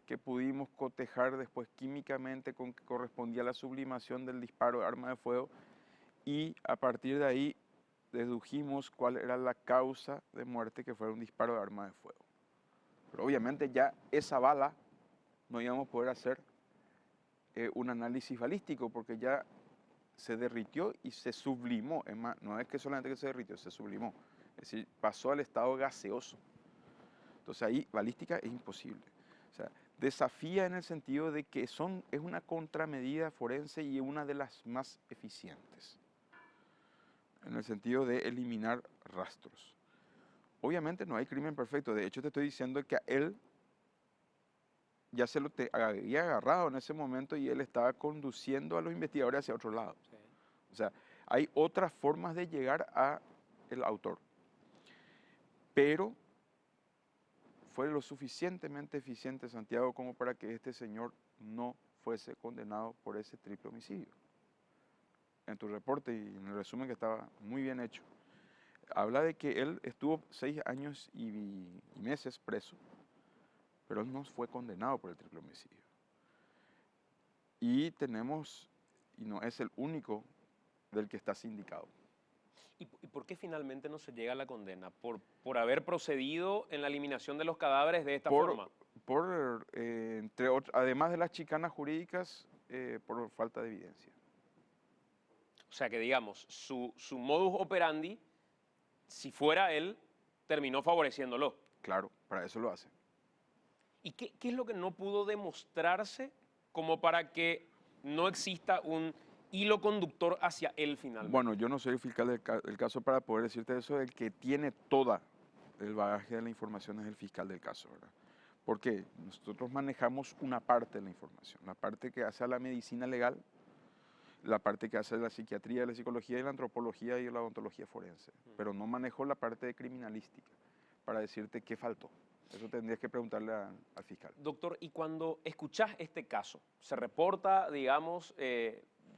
que pudimos cotejar después químicamente con que correspondía a la sublimación del disparo de arma de fuego y a partir de ahí dedujimos cuál era la causa de muerte, que fue un disparo de arma de fuego. Pero obviamente ya esa bala no íbamos a poder hacer un análisis balístico porque ya se derritió y se sublimó. Es más, no es que solamente que se derritió, se sublimó. Es decir, pasó al estado gaseoso. Entonces ahí balística es imposible. O sea, desafía en el sentido de que es una contramedida forense y una de las más eficientes. En el sentido de eliminar rastros. Obviamente no hay crimen perfecto. De hecho, te estoy diciendo que a él ya se lo había agarrado en ese momento y él estaba conduciendo a los investigadores hacia otro lado. Sí. O sea, hay otras formas de llegar al autor. Pero fue lo suficientemente eficiente, Santiago, como para que este señor no fuese condenado por ese triple homicidio. En tu reporte y en el resumen que estaba muy bien hecho, habla de que él estuvo 6 años y meses preso, pero él no fue condenado por el triple homicidio. Y no es el único del que está sindicado. ¿Y por qué finalmente no se llega a la condena? ¿Por haber procedido en la eliminación de los cadáveres de esta forma? Además de las chicanas jurídicas, por falta de evidencia. O sea que, digamos, su modus operandi, si fuera él, terminó favoreciéndolo. Claro, para eso lo hace. ¿Y qué es lo que no pudo demostrarse como para que no exista un hilo conductor hacia él finalmente? Bueno, yo no soy el fiscal del caso para poder decirte eso. El que tiene toda el bagaje de la información es el fiscal del caso, ¿verdad? Porque nosotros manejamos una parte de la información, la parte que hace a la medicina legal, la parte que hace la psiquiatría, la psicología y la antropología y la odontología forense, pero no manejo la parte de criminalística para decirte qué faltó. Eso tendrías que preguntarle al fiscal. Doctor, y cuando escuchás este caso, se reporta, digamos,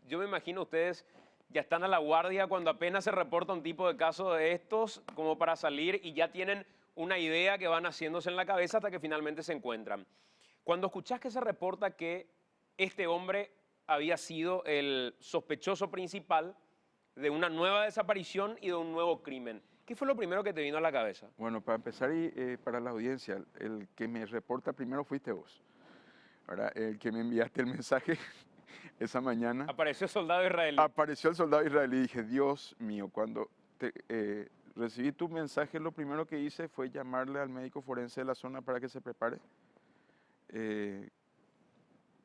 yo me imagino ustedes ya están a la guardia cuando apenas se reporta un tipo de caso de estos, como para salir y ya tienen una idea que van haciéndose en la cabeza hasta que finalmente se encuentran. Cuando escuchás que se reporta que este hombre había sido el sospechoso principal de una nueva desaparición y de un nuevo crimen, ¿qué fue lo primero que te vino a la cabeza? Bueno, para empezar y para la audiencia, el que me reporta primero fuiste vos. Ahora, el que me enviaste el mensaje esa mañana. Apareció el soldado israelí. Apareció el soldado israelí y dije, Dios mío, cuando recibí tu mensaje, lo primero que hice fue llamarle al médico forense de la zona para que se prepare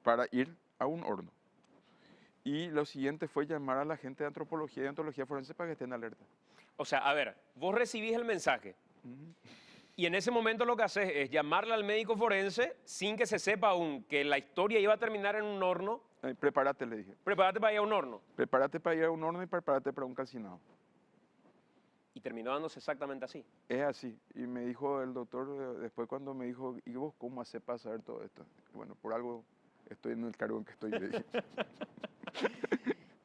para ir a un horno. Y lo siguiente fue llamar a la gente de antropología y ontología forense para que estén alerta. O sea, a ver, vos recibís el mensaje y en ese momento lo que haces es llamarle al médico forense sin que se sepa aún que la historia iba a terminar en un horno. Prepárate, le dije. Prepárate para ir a un horno. Prepárate para ir a un horno y prepárate para un calcinado. Y terminó dándose exactamente así. Es así. Y me dijo el doctor, después cuando me dijo, ¿y vos cómo haces para saber todo esto? Y bueno, por algo estoy en el cargo en que estoy, le dije.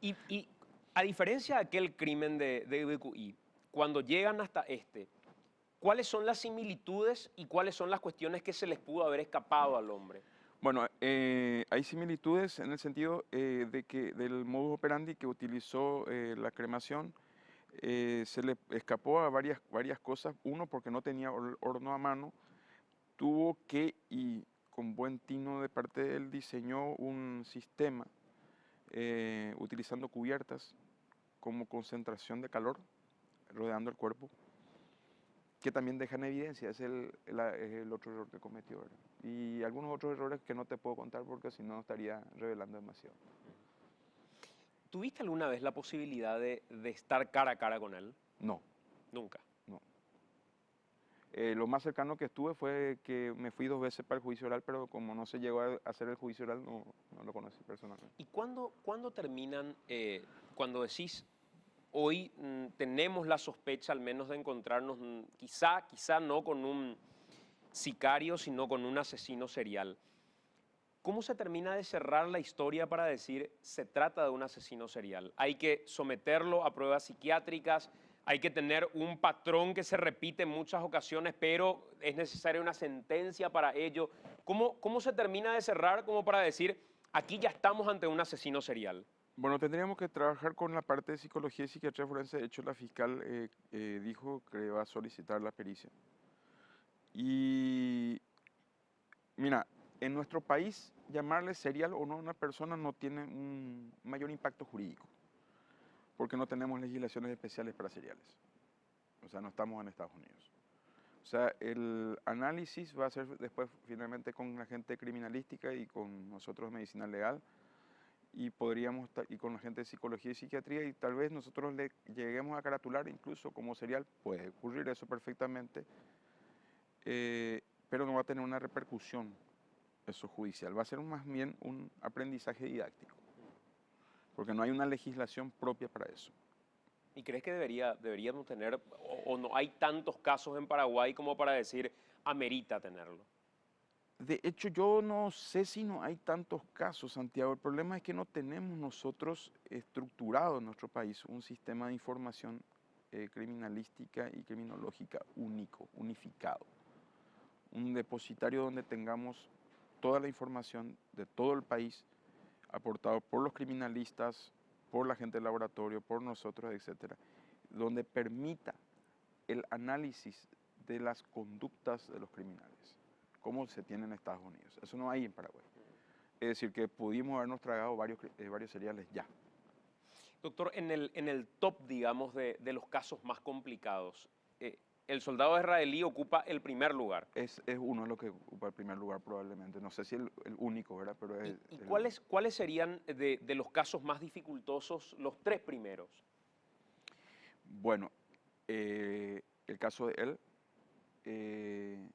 Y a diferencia de aquel crimen de BQI, cuando llegan hasta ¿cuáles son las similitudes y cuáles son las cuestiones que se les pudo haber escapado al hombre? Bueno, hay similitudes en el sentido de que del modus operandi que utilizó la cremación, se le escapó a varias cosas. Uno, porque no tenía horno a mano, tuvo que, y con buen tino de parte de él, diseñó un sistema utilizando cubiertas como concentración de calor rodeando el cuerpo, que también dejan evidencia. Es el otro error que cometió, ¿verdad? Y algunos otros errores que no te puedo contar porque si no estaría revelando demasiado. ¿Tuviste alguna vez la posibilidad de estar cara a cara con él? No. Nunca. No. Lo más cercano que estuve fue que me fui 2 veces para el juicio oral, pero como no se llegó a hacer el juicio oral, no lo conocí personalmente. ¿Y cuándo terminan, cuando decís, hoy tenemos la sospecha al menos de encontrarnos, quizá no con un sicario, sino con un asesino serial? ¿Cómo se termina de cerrar la historia para decir se trata de un asesino serial? ¿Hay que someterlo a pruebas psiquiátricas? ¿Hay que tener un patrón que se repite en muchas ocasiones, pero es necesaria una sentencia para ello? ¿Cómo se termina de cerrar como para decir aquí ya estamos ante un asesino serial? Bueno, tendríamos que trabajar con la parte de psicología y psiquiatría forense. De hecho, la fiscal dijo que va a solicitar la pericia. Y Mira, en nuestro país llamarle serial o no a una persona no tiene un mayor impacto jurídico, porque no tenemos legislaciones especiales para seriales. O sea, no estamos en Estados Unidos. O sea, el análisis va a ser después finalmente con la gente criminalística y con nosotros medicina legal, y podríamos y con la gente de psicología y psiquiatría, y tal vez nosotros le lleguemos a caratular incluso como serial. Puede ocurrir eso perfectamente, pero no va a tener una repercusión eso judicial, va a ser más bien un aprendizaje didáctico, porque no hay una legislación propia para eso. ¿Y crees que deberíamos tener, o no hay tantos casos en Paraguay como para decir, amerita tenerlo? De hecho, yo no sé si no hay tantos casos, Santiago. El problema es que no tenemos nosotros estructurado en nuestro país un sistema de información criminalística y criminológica único, unificado. Un depositario donde tengamos toda la información de todo el país, aportado por los criminalistas, por la gente del laboratorio, por nosotros, etcétera, donde permita el análisis de las conductas de los criminales, como se tiene en Estados Unidos. Eso no hay en Paraguay. Es decir, que pudimos habernos tragado varios seriales ya. Doctor, en el top, digamos, de los casos más complicados, el soldado israelí ocupa el primer lugar. Es uno de los que ocupa el primer lugar probablemente. No sé si el único, ¿verdad? Pero es ¿Y cuáles serían de los casos más dificultosos los tres primeros? Bueno, el caso de él,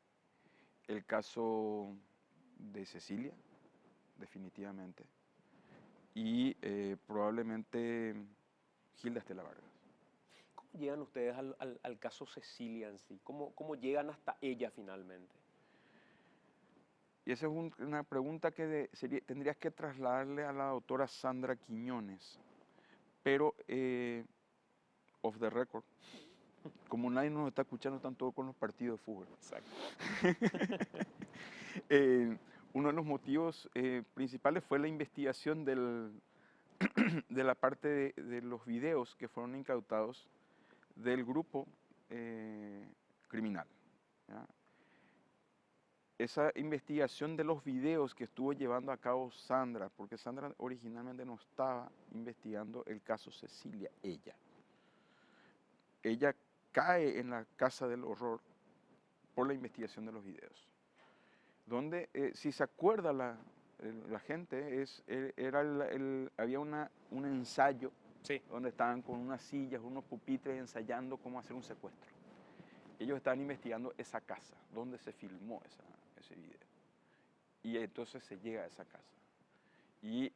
el caso de Cecilia, definitivamente, y probablemente Gilda Estela Vargas. ¿Cómo llegan ustedes al caso Cecilia en sí? ¿Cómo llegan hasta ella finalmente? Y esa es una pregunta que tendrías que trasladarle a la doctora Sandra Quiñones, pero off the record, como nadie nos está escuchando, están todos con los partidos de fútbol. Exacto. Uno de los motivos principales fue la investigación de la parte de los videos que fueron incautados del grupo criminal, ¿ya? Esa investigación de los videos que estuvo llevando a cabo Sandra, porque Sandra originalmente no estaba investigando el caso Cecilia, ella cae en la casa del horror por la investigación de los videos, donde, si se acuerda la gente, había un ensayo, Sí. donde estaban con unas sillas, unos pupitres ensayando cómo hacer un secuestro. Ellos estaban investigando esa casa, donde se filmó ese video. Y entonces se llega a esa casa. Y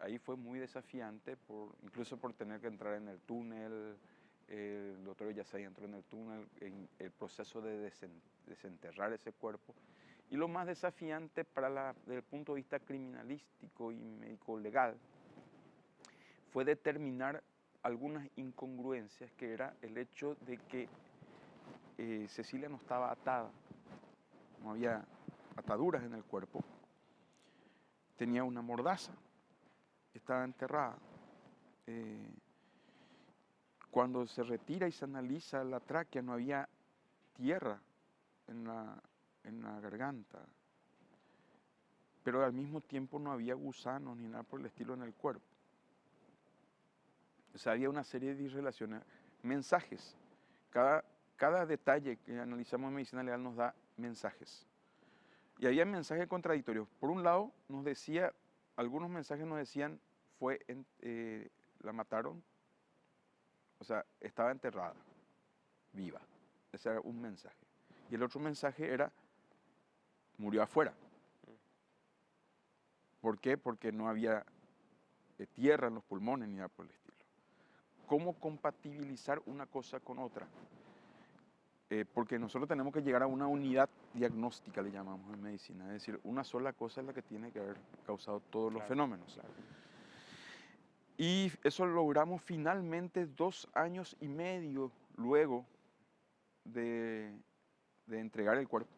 ahí fue muy desafiante, incluso por tener que entrar en el túnel. El doctor Yasay entró en el túnel, en el proceso de desenterrar ese cuerpo. Y lo más desafiante desde el punto de vista criminalístico y médico-legal fue determinar algunas incongruencias, que era el hecho de que Cecilia no estaba atada, no había ataduras en el cuerpo, tenía una mordaza, estaba enterrada. Cuando se retira y se analiza la tráquea, no había tierra en la garganta, pero al mismo tiempo no había gusanos ni nada por el estilo en el cuerpo. O sea, había una serie de irrelaciones, mensajes. Cada detalle que analizamos en medicina legal nos da mensajes. Y había mensajes contradictorios. Por un lado, algunos mensajes nos decían, la mataron, o sea, estaba enterrada, viva. Ese era un mensaje. Y el otro mensaje era, murió afuera. ¿Por qué? Porque no había tierra en los pulmones ni nada por el estilo. ¿Cómo compatibilizar una cosa con otra? Porque nosotros tenemos que llegar a una unidad diagnóstica, le llamamos en medicina. Es decir, una sola cosa es la que tiene que haber causado todos los fenómenos. Claro. Y eso lo logramos finalmente 2 años y medio luego de entregar el cuerpo,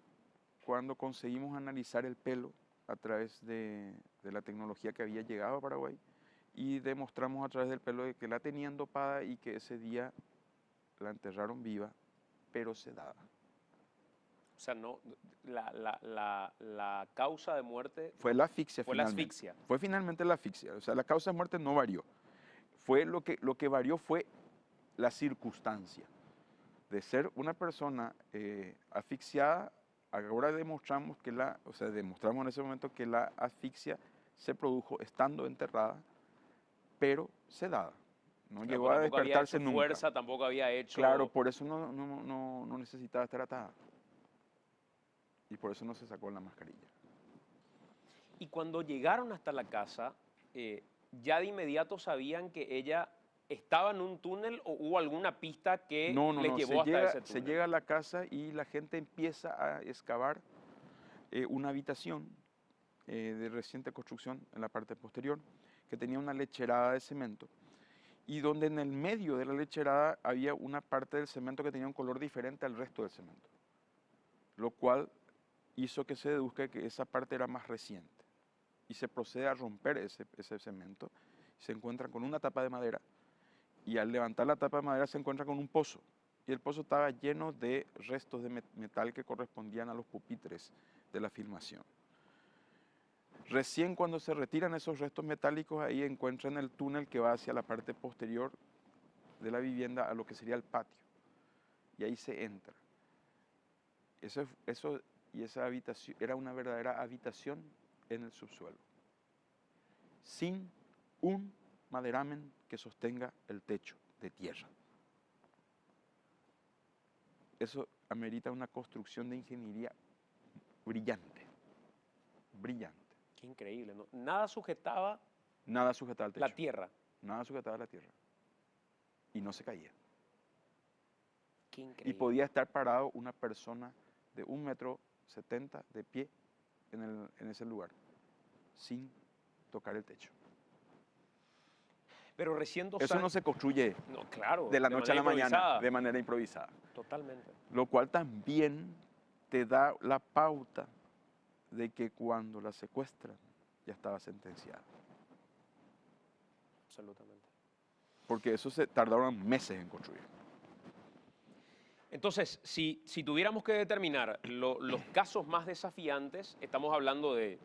cuando conseguimos analizar el pelo a través de la tecnología que había llegado a Paraguay, y demostramos a través del pelo de que la tenían dopada y que ese día la enterraron viva, pero sedada. O sea, no, la causa de muerte Fue la asfixia fue la finalmente. asfixia. Fue finalmente la asfixia. O sea, la causa de muerte no varió. Fue lo que varió fue la circunstancia de ser una persona asfixiada. Ahora demostramos demostramos en ese momento que la asfixia se produjo estando enterrada, pero sedada. No Claro, llegó a tampoco había despertarse hecho nunca. fuerza, tampoco había hecho... Claro, por eso no necesitaba estar atada. Y por eso no se sacó la mascarilla. Y cuando llegaron hasta la casa, ¿ya de inmediato sabían que ella estaba en un túnel o hubo alguna pista que les llevó hasta ese túnel? Se llega a la casa y la gente empieza a excavar una habitación de reciente construcción en la parte posterior que tenía una lecherada de cemento y donde en el medio de la lecherada había una parte del cemento que tenía un color diferente al resto del cemento, lo cual hizo que se deduzca que esa parte era más reciente y se procede a romper ese cemento. Se encuentra con una tapa de madera y al levantar la tapa de madera se encuentra con un pozo y el pozo estaba lleno de restos de metal que correspondían a los pupitres de la filmación. Recién cuando se retiran esos restos metálicos, ahí encuentran el túnel que va hacia la parte posterior de la vivienda a lo que sería el patio. Y ahí se entra. Esa habitación era una verdadera habitación en el subsuelo, sin un maderamen que sostenga el techo de tierra. Eso amerita una construcción de ingeniería brillante, brillante. Qué increíble, ¿no? Nada sujetaba Nada sujetaba el techo. la tierra. Nada sujetaba la tierra. Y no se caía. Qué Y increíble. podía estar parado una persona de 1,70 m de pie en ese lugar, sin tocar el techo. Pero recién 2 Eso años... no se construye No, claro. de la noche a la manera mañana, improvisada. de manera improvisada. Totalmente. Lo cual también te da la pauta de que cuando la secuestran ya estaba sentenciada. Absolutamente. Porque eso se tardaron meses en construir. Entonces, si tuviéramos que determinar los casos más desafiantes, estamos hablando de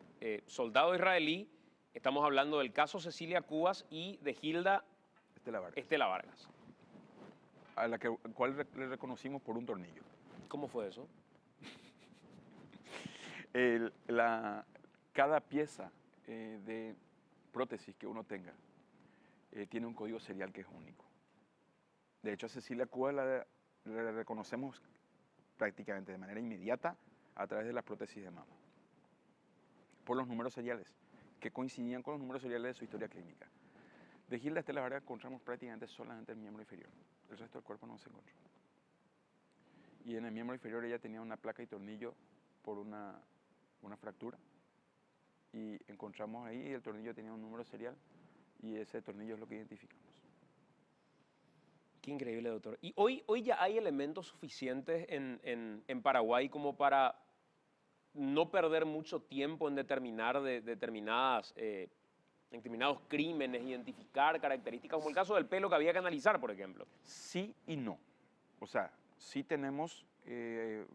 soldado israelí, estamos hablando del caso Cecilia Cubas y de Gilda Estela Vargas. A la cual le reconocimos por un tornillo. ¿Cómo fue eso? Cada pieza de prótesis que uno tenga tiene un código serial que es único. De hecho, a Cecilia Cubas le reconocemos prácticamente de manera inmediata a través de la prótesis de mama, por los números seriales, que coincidían con los números seriales de su historia clínica. De Gilda Estela Vargas encontramos prácticamente solamente el miembro inferior, el resto del cuerpo no se encontró. Y en el miembro inferior ella tenía una placa y tornillo por una fractura, y encontramos ahí el tornillo tenía un número serial, y ese tornillo es lo que identificamos. Qué increíble, doctor. Y hoy ya hay elementos suficientes en Paraguay como para no perder mucho tiempo en determinar determinados crímenes, identificar características, como el caso del pelo que había que analizar, por ejemplo. Sí y no. O sea, sí tenemos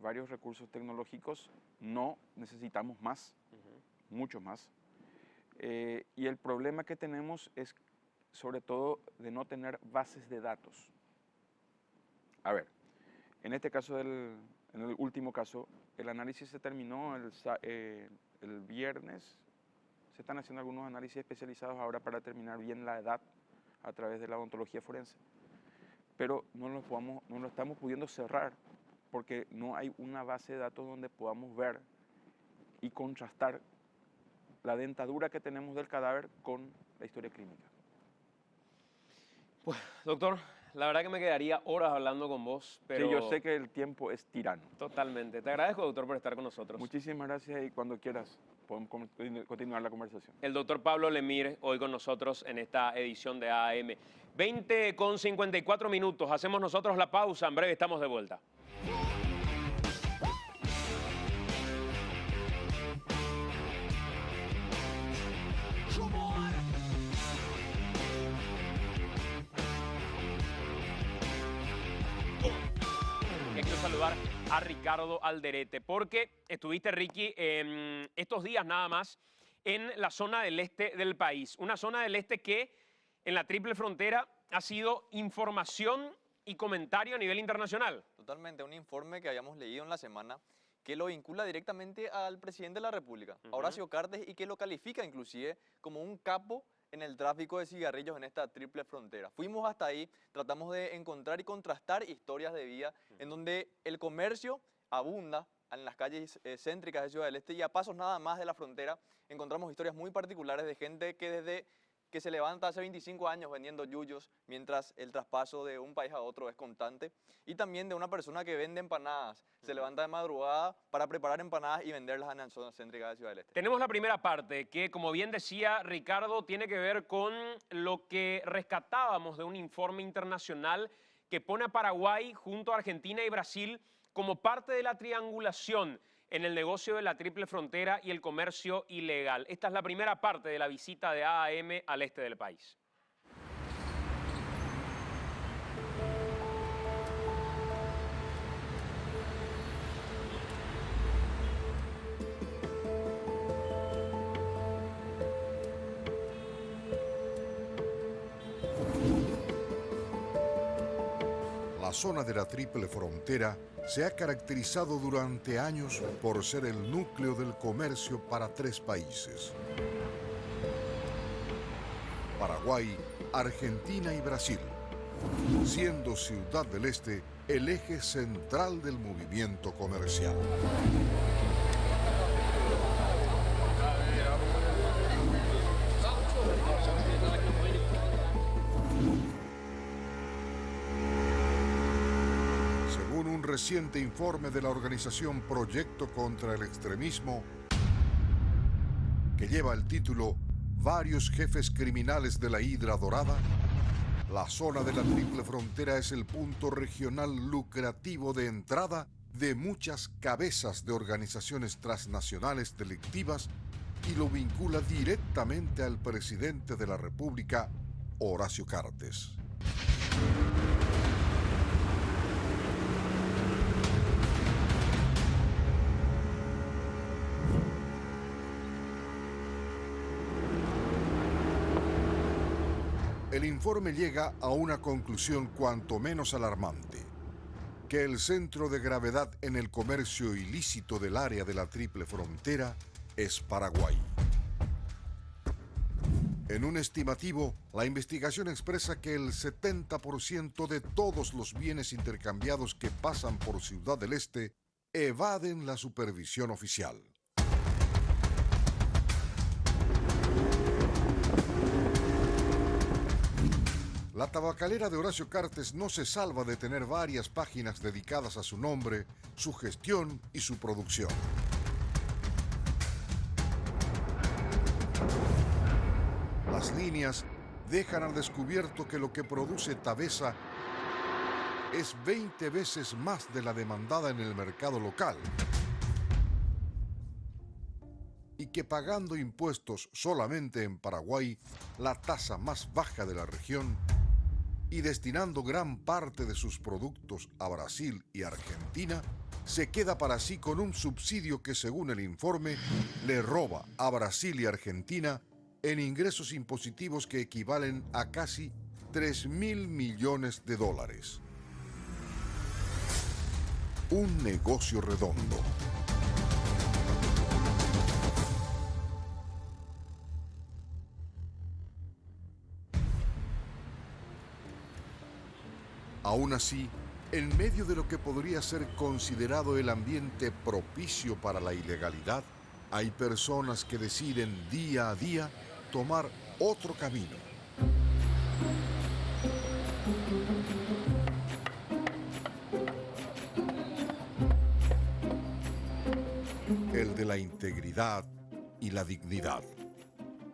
varios recursos tecnológicos, no necesitamos más, mucho más. Y el problema que tenemos es sobre todo de no tener bases de datos. A ver, en este caso, en el último caso, el análisis se terminó el viernes. Se están haciendo algunos análisis especializados ahora para determinar bien la edad a través de la odontología forense. Pero no lo estamos pudiendo cerrar porque no hay una base de datos donde podamos ver y contrastar la dentadura que tenemos del cadáver con la historia clínica. Pues, doctor, la verdad que me quedaría horas hablando con vos, pero... Sí, yo sé que el tiempo es tirano. Totalmente. Te agradezco, doctor, por estar con nosotros. Muchísimas gracias y cuando quieras podemos continuar la conversación. El doctor Pablo Lemire, hoy con nosotros en esta edición de AM. 20:54. Hacemos nosotros la pausa. En breve estamos de vuelta. Quiero saludar a Ricardo Alderete, porque estuviste, Ricky, estos días nada más en la zona del este del país. Una zona del este que en la triple frontera ha sido información y comentario a nivel internacional. Totalmente, un informe que habíamos leído en la semana que lo vincula directamente al presidente de la República, a Horacio Cartes, y que lo califica inclusive como un capo en el tráfico de cigarrillos en esta triple frontera. Fuimos hasta ahí, tratamos de encontrar y contrastar historias de vida en donde el comercio abunda en las calles céntricas de Ciudad del Este, y a pasos nada más de la frontera encontramos historias muy particulares de gente que desde que se levanta hace 25 años vendiendo yuyos, mientras el traspaso de un país a otro es constante, y también de una persona que vende empanadas, se levanta de madrugada para preparar empanadas y venderlas en la zona céntrica de Ciudad del Este. Tenemos la primera parte, que como bien decía Ricardo, tiene que ver con lo que rescatábamos de un informe internacional que pone a Paraguay junto a Argentina y Brasil como parte de la triangulación en el negocio de la triple frontera y el comercio ilegal. Esta es la primera parte de la visita de AAM al este del país. La zona de la triple frontera se ha caracterizado durante años por ser el núcleo del comercio para tres países: Paraguay, Argentina y Brasil, siendo Ciudad del Este el eje central del movimiento comercial. Reciente informe de la organización Proyecto contra el Extremismo, que lleva el título Varios jefes criminales de la Hidra Dorada, la zona de la triple frontera es el punto regional lucrativo de entrada de muchas cabezas de organizaciones transnacionales delictivas y lo vincula directamente al presidente de la República, Horacio Cartes. El informe llega a una conclusión cuanto menos alarmante: que el centro de gravedad en el comercio ilícito del área de la triple frontera es Paraguay. En un estimativo, la investigación expresa que el 70% de todos los bienes intercambiados que pasan por Ciudad del Este evaden la supervisión oficial. La tabacalera de Horacio Cartes no se salva de tener varias páginas dedicadas a su nombre, su gestión y su producción. Las líneas dejan al descubierto que lo que produce Tabesa es 20 veces más de la demandada en el mercado local, y que pagando impuestos solamente en Paraguay, la tasa más baja de la región, y destinando gran parte de sus productos a Brasil y Argentina, se queda para sí con un subsidio que, según el informe, le roba a Brasil y Argentina en ingresos impositivos que equivalen a casi 3.000 millones de dólares. Un negocio redondo. Aún así, en medio de lo que podría ser considerado el ambiente propicio para la ilegalidad, hay personas que deciden día a día tomar otro camino. El de la integridad y la dignidad.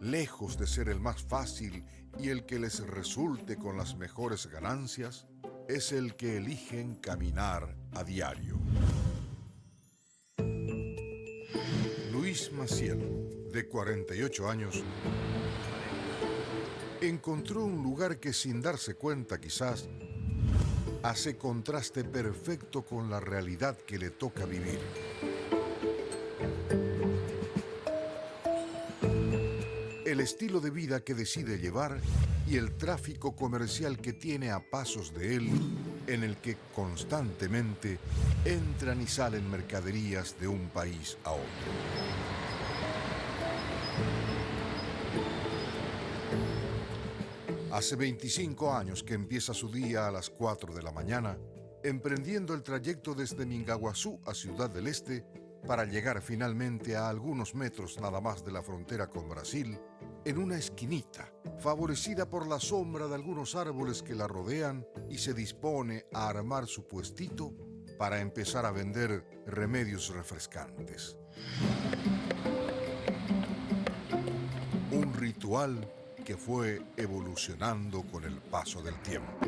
Lejos de ser el más fácil y el que les resulte con las mejores ganancias, es el que eligen caminar a diario. Luis Maciel, de 48 años, encontró un lugar que, sin darse cuenta quizás, hace contraste perfecto con la realidad que le toca vivir. El estilo de vida que decide llevar y el tráfico comercial que tiene a pasos de él, en el que constantemente entran y salen mercaderías de un país a otro. Hace 25 años que empieza su día a las 4 de la mañana, emprendiendo el trayecto desde Mingaguazú a Ciudad del Este para llegar finalmente a algunos metros nada más de la frontera con Brasil, en una esquinita, favorecida por la sombra de algunos árboles que la rodean, y se dispone a armar su puestito para empezar a vender remedios refrescantes. Un ritual que fue evolucionando con el paso del tiempo.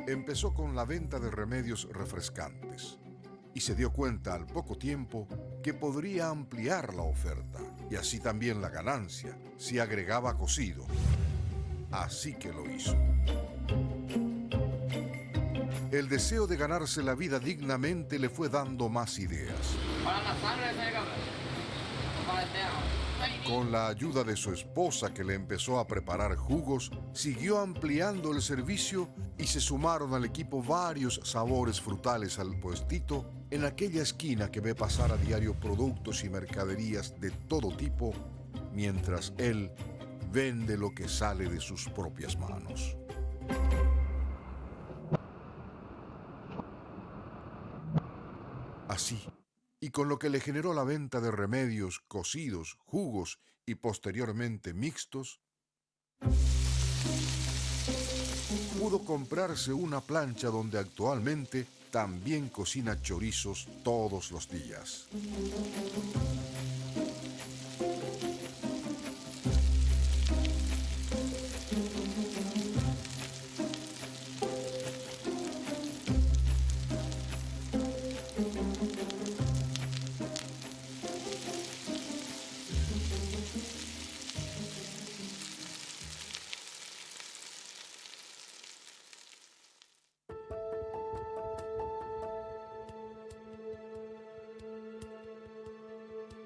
Empezó con la venta de remedios refrescantes y se dio cuenta al poco tiempo que podría ampliar la oferta y así también la ganancia si agregaba cocido. Así que lo hizo. El deseo de ganarse la vida dignamente le fue dando más ideas. Con la ayuda de su esposa, que le empezó a preparar jugos, siguió ampliando el servicio y se sumaron al equipo varios sabores frutales al puestito en aquella esquina que ve pasar a diario productos y mercaderías de todo tipo, mientras él vende lo que sale de sus propias manos. Así, y con lo que le generó la venta de remedios, cocidos, jugos y posteriormente mixtos, pudo comprarse una plancha donde actualmente también cocina chorizos todos los días.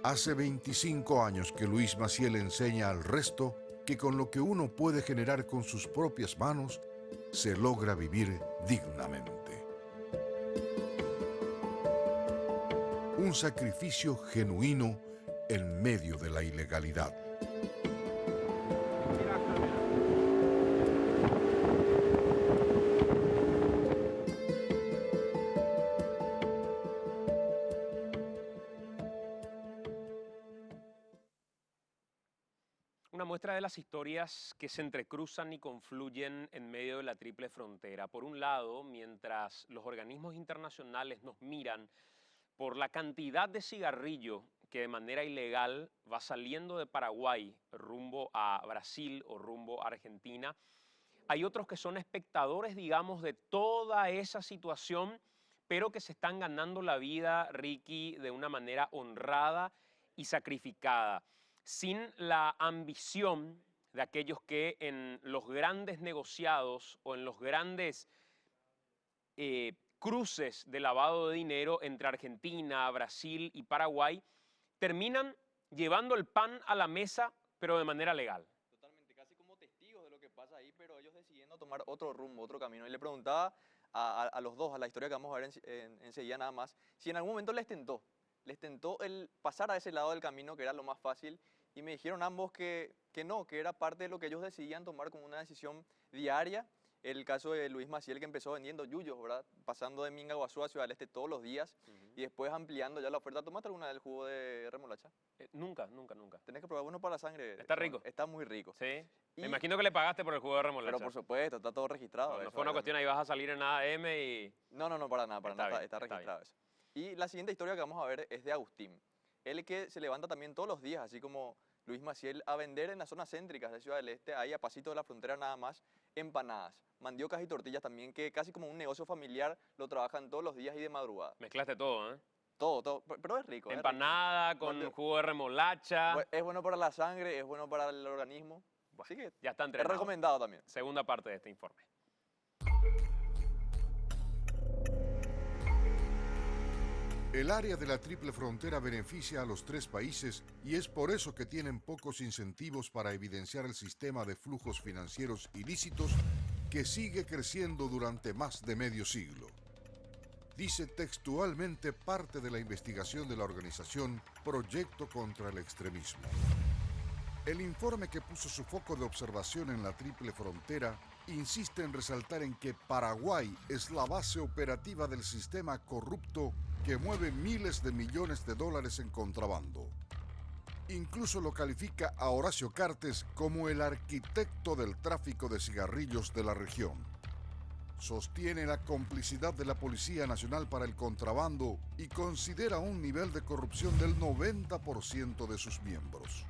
Hace 25 años que Luis Maciel enseña al resto que con lo que uno puede generar con sus propias manos, se logra vivir dignamente. Un sacrificio genuino en medio de la ilegalidad. Una muestra de las historias que se entrecruzan y confluyen en medio de la triple frontera. Por un lado, mientras los organismos internacionales nos miran por la cantidad de cigarrillo que de manera ilegal va saliendo de Paraguay rumbo a Brasil o rumbo a Argentina, hay otros que son espectadores, digamos, de toda esa situación, pero que se están ganando la vida, Ricky, de una manera honrada y sacrificada, sin la ambición de aquellos que en los grandes negociados o en los grandes cruces de lavado de dinero entre Argentina, Brasil y Paraguay, terminan llevando el pan a la mesa, pero de manera legal. Totalmente, casi como testigos de lo que pasa ahí, pero ellos decidiendo tomar otro rumbo, otro camino. Y le preguntaba a los dos, a la historia que vamos a ver enseguida nada más, si en algún momento les tentó el pasar a ese lado del camino, que era lo más fácil, y me dijeron ambos que no, que era parte de lo que ellos decidían tomar como una decisión diaria. El caso de Luis Maciel, que empezó vendiendo yuyos, ¿verdad? Pasando de Mingaguazú a Ciudad del Este todos los días y después ampliando ya la oferta. ¿Tomaste alguna del jugo de remolacha? Nunca. Tenés que probar uno para la sangre. ¿Está rico? Está muy rico. Sí. Me imagino que le pagaste por el jugo de remolacha. Pero por supuesto, está todo registrado. No fue una cuestión, ahí vas a salir en ADM y... No, para nada, está registrado eso. Y la siguiente historia que vamos a ver es de Agustín. Él que se levanta también todos los días, así como Luis Maciel, a vender en las zonas céntricas de Ciudad del Este, ahí a pasito de la frontera nada más, empanadas, mandiocas y tortillas también, que casi como un negocio familiar lo trabajan todos los días y de madrugada. Mezclaste todo, ¿eh? Todo, pero es rico. Empanada es rico. con jugo de remolacha. Es bueno para la sangre, es bueno para el organismo. Así que ya está entrenado. es recomendado también. Segunda parte de este informe. El área de la triple frontera beneficia a los tres países y es por eso que tienen pocos incentivos para evidenciar el sistema de flujos financieros ilícitos que sigue creciendo durante más de medio siglo. Dice textualmente parte de la investigación de la organización Proyecto contra el Extremismo. El informe, que puso su foco de observación en la triple frontera, insiste en resaltar en que Paraguay es la base operativa del sistema corrupto que mueve miles de millones de dólares en contrabando. Incluso lo califica a Horacio Cartes como el arquitecto del tráfico de cigarrillos de la región. Sostiene la complicidad de la Policía Nacional para el contrabando y considera un nivel de corrupción del 90% de sus miembros.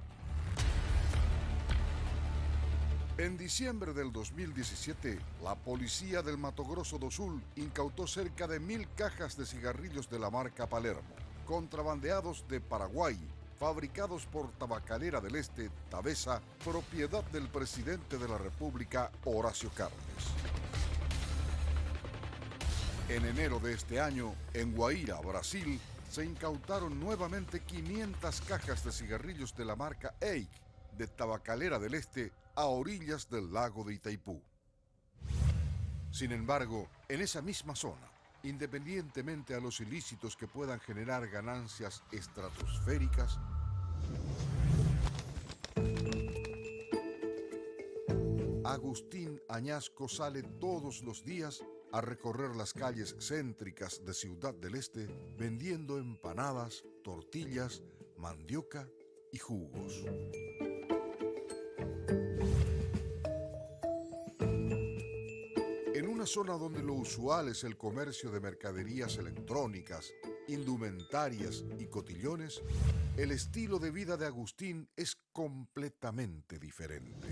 En diciembre del 2017, la policía del Mato Grosso do Sul incautó cerca de 1.000 cajas de cigarrillos de la marca Palermo, contrabandeados de Paraguay, fabricados por Tabacalera del Este, Tabesa, propiedad del presidente de la República, Horacio Cartes. En enero de este año, en Guaíra, Brasil, se incautaron nuevamente 500 cajas de cigarrillos de la marca Eik, de Tabacalera del Este, a orillas del lago de Itaipú. Sin embargo, en esa misma zona, independientemente a los ilícitos que puedan generar ganancias estratosféricas, Agustín Añasco sale todos los días a recorrer las calles céntricas de Ciudad del Este vendiendo empanadas, tortillas, mandioca y jugos. En una zona donde lo usual es el comercio de mercaderías electrónicas, indumentarias y cotillones, el estilo de vida de Agustín es completamente diferente.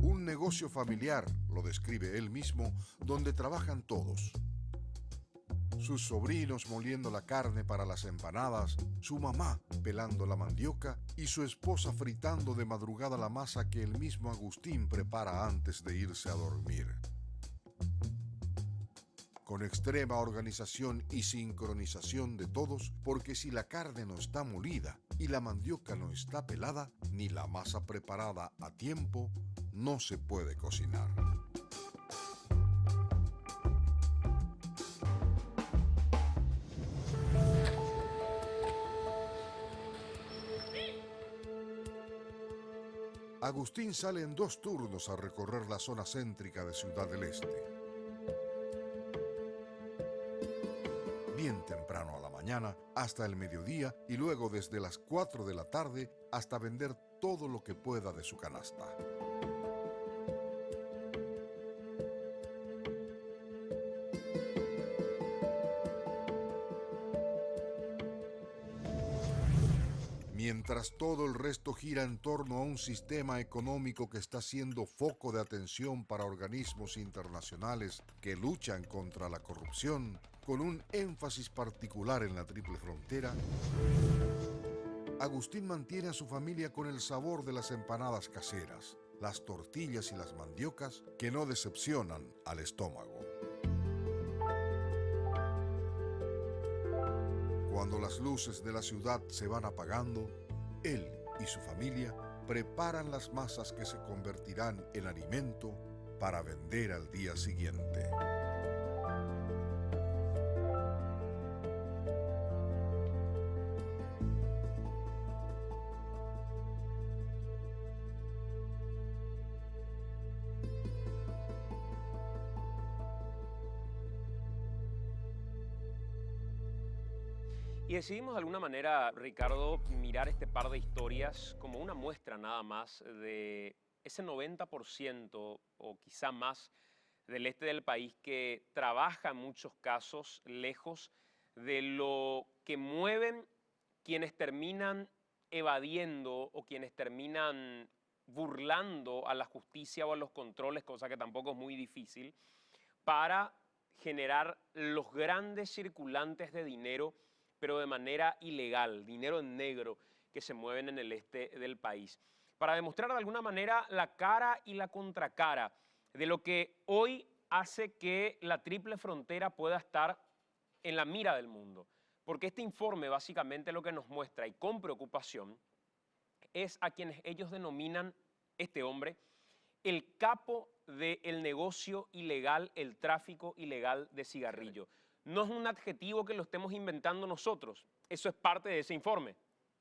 Un negocio familiar, lo describe él mismo, donde trabajan todos. Sus sobrinos moliendo la carne para las empanadas, su mamá pelando la mandioca y su esposa fritando de madrugada la masa que el mismo Agustín prepara antes de irse a dormir. Con extrema organización y sincronización de todos, porque si la carne no está molida y la mandioca no está pelada, ni la masa preparada a tiempo, no se puede cocinar. Agustín sale en 2 turnos a recorrer la zona céntrica de Ciudad del Este. Bien temprano a la mañana hasta el mediodía y luego desde las 4 de la tarde hasta vender todo lo que pueda de su canasta. Mientras todo el resto gira en torno a un sistema económico que está siendo foco de atención para organismos internacionales que luchan contra la corrupción, con un énfasis particular en la triple frontera, Agustín mantiene a su familia con el sabor de las empanadas caseras, las tortillas y las mandiocas que no decepcionan al estómago. Cuando las luces de la ciudad se van apagando, él y su familia preparan las masas que se convertirán en alimento para vender al día siguiente. Y decidimos de alguna manera, Ricardo, mirar este par de historias como una muestra nada más de ese 90% o quizá más del este del país que trabaja en muchos casos lejos de lo que mueven quienes terminan evadiendo o quienes terminan burlando a la justicia o a los controles, cosa que tampoco es muy difícil, para generar los grandes circulantes de dinero, pero de manera ilegal, dinero en negro que se mueven en el este del país. para demostrar de alguna manera la cara y la contracara de lo que hoy hace que la triple frontera pueda estar en la mira del mundo. Porque este informe básicamente lo que nos muestra, y con preocupación, es a quienes ellos denominan, este hombre, el capo del negocio ilegal, el tráfico ilegal de cigarrillo. No es un adjetivo que lo estemos inventando nosotros, eso es parte de ese informe.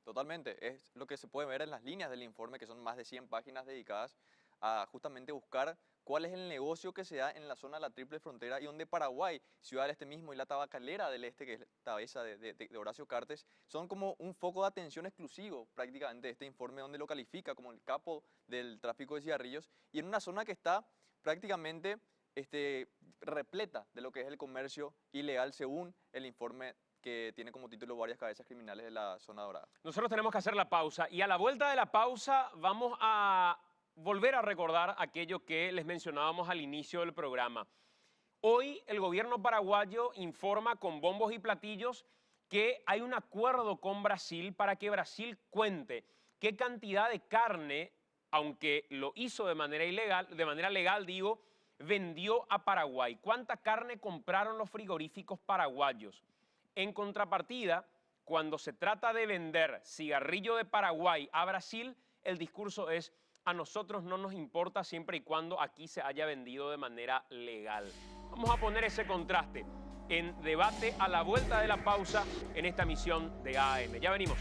Totalmente, es lo que se puede ver en las líneas del informe, que son más de 100 páginas dedicadas a justamente buscar cuál es el negocio que se da en la zona de la triple frontera y donde Paraguay, Ciudad del Este mismo y la tabacalera del Este, que es la cabeza de Horacio Cartes, son como un foco de atención exclusivo prácticamente de este informe, donde lo califica como el capo del tráfico de cigarrillos y en una zona que está prácticamente repleta de lo que es el comercio ilegal según el informe que tiene como título varias cabezas criminales de la zona dorada. Nosotros tenemos que hacer la pausa y a la vuelta de la pausa vamos a volver a recordar aquello que les mencionábamos al inicio del programa. Hoy el gobierno paraguayo informa con bombos y platillos que hay un acuerdo con Brasil para que Brasil cuente qué cantidad de carne, aunque lo hizo de manera legal, vendió a Paraguay. ¿Cuánta carne compraron los frigoríficos paraguayos? En contrapartida, cuando se trata de vender cigarrillo de Paraguay a Brasil, el discurso es: a nosotros no nos importa siempre y cuando aquí se haya vendido de manera legal. Vamos a poner ese contraste en debate a la vuelta de la pausa en esta emisión de AM. Ya venimos.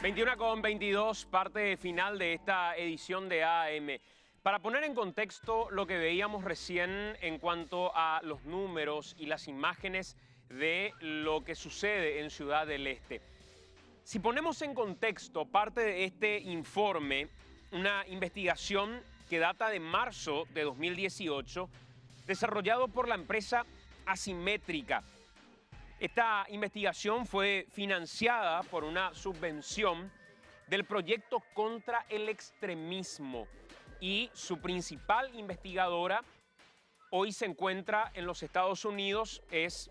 (21:22), parte final de esta edición de AM. Para poner en contexto lo que veíamos recién en cuanto a los números y las imágenes de lo que sucede en Ciudad del Este. Si ponemos en contexto parte de este informe, una investigación que data de marzo de 2018, desarrollado por la empresa Asimétrica. Esta investigación fue financiada por una subvención del proyecto contra el extremismo y su principal investigadora hoy se encuentra en los Estados Unidos, es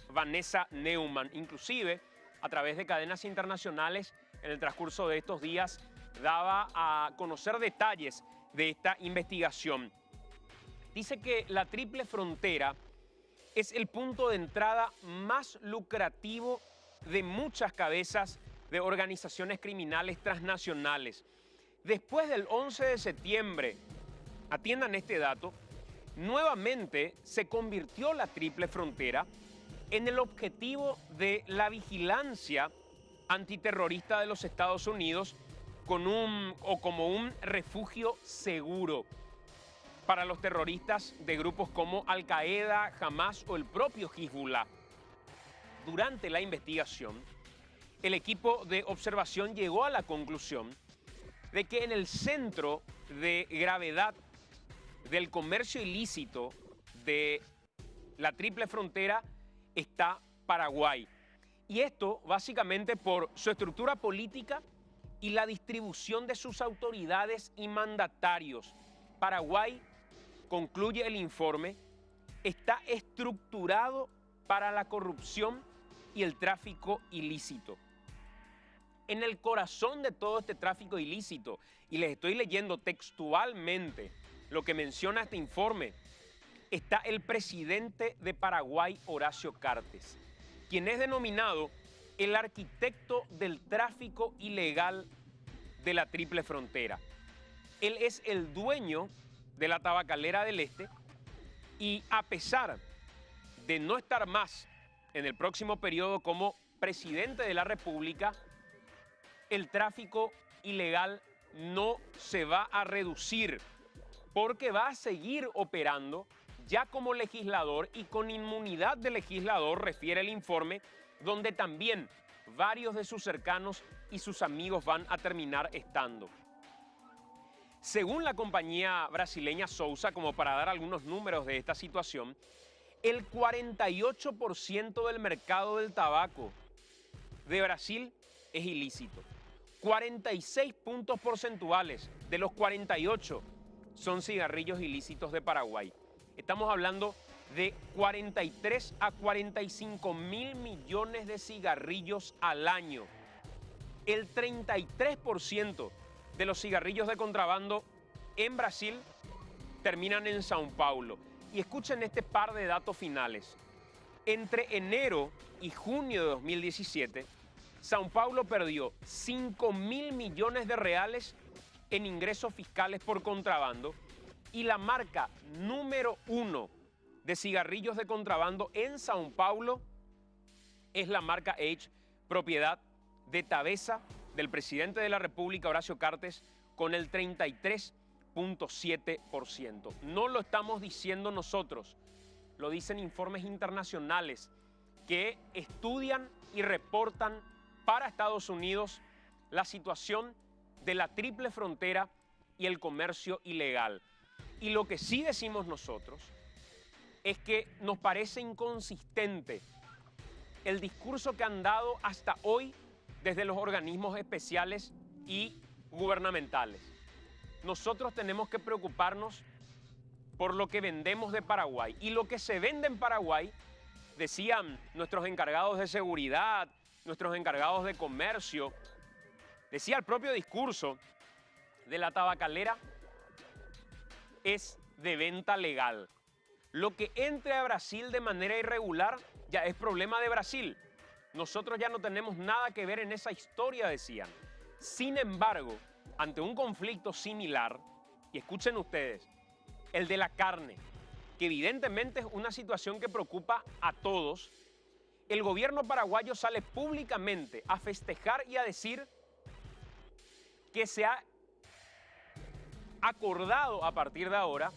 Vanessa Neumann. Inclusive, a través de cadenas internacionales, en el transcurso de estos días, daba a conocer detalles de esta investigación. Dice que la triple frontera es el punto de entrada más lucrativo de muchas cabezas de organizaciones criminales transnacionales. Después del 11 de septiembre, atiendan este dato, nuevamente se convirtió la triple frontera en el objetivo de la vigilancia antiterrorista de los Estados Unidos como un refugio seguro para los terroristas de grupos como Al-Qaeda, Hamas o el propio Hezbollah. Durante la investigación, el equipo de observación llegó a la conclusión de que en el centro de gravedad del comercio ilícito de la triple frontera está Paraguay. Y esto básicamente por su estructura política y la distribución de sus autoridades y mandatarios. Paraguay, concluye el informe, está estructurado para la corrupción y el tráfico ilícito. En el corazón de todo este tráfico ilícito, y les estoy leyendo textualmente lo que menciona este informe, está el presidente de Paraguay, Horacio Cartes, quien es denominado el arquitecto del tráfico ilegal de la triple frontera. Él es el dueño de la tabacalera del Este y a pesar de no estar más en el próximo periodo como presidente de la República, el tráfico ilegal no se va a reducir porque va a seguir operando ya como legislador y con inmunidad de legislador, refiere el informe, donde también varios de sus cercanos y sus amigos van a terminar estando. Según la compañía brasileña Sousa, como para dar algunos números de esta situación, el 48% del mercado del tabaco de Brasil es ilícito. 46 puntos porcentuales de los 48 son cigarrillos ilícitos de Paraguay. Estamos hablando de 43 a 45 mil millones de cigarrillos al año. El 33% de los cigarrillos de contrabando en Brasil terminan en São Paulo. Y escuchen este par de datos finales. Entre enero y junio de 2017, São Paulo perdió 5 mil millones de reales en ingresos fiscales por contrabando y la marca número 1 de cigarrillos de contrabando en São Paulo es la marca H, propiedad de Tabesa, del presidente de la República, Horacio Cartes, con el 33.7%. No lo estamos diciendo nosotros, lo dicen informes internacionales que estudian y reportan para Estados Unidos la situación de la triple frontera y el comercio ilegal. Y lo que sí decimos nosotros es que nos parece inconsistente el discurso que han dado hasta hoy desde los organismos especiales y gubernamentales. Nosotros tenemos que preocuparnos por lo que vendemos de Paraguay. Y lo que se vende en Paraguay, decían nuestros encargados de seguridad, nuestros encargados de comercio, decía el propio discurso de la tabacalera, es de venta legal. Lo que entre a Brasil de manera irregular ya es problema de Brasil. Nosotros ya no tenemos nada que ver en esa historia, decían. Sin embargo, ante un conflicto similar, y escuchen ustedes, el de la carne, que evidentemente es una situación que preocupa a todos, el gobierno paraguayo sale públicamente a festejar y a decir que se ha acordado a partir de ahora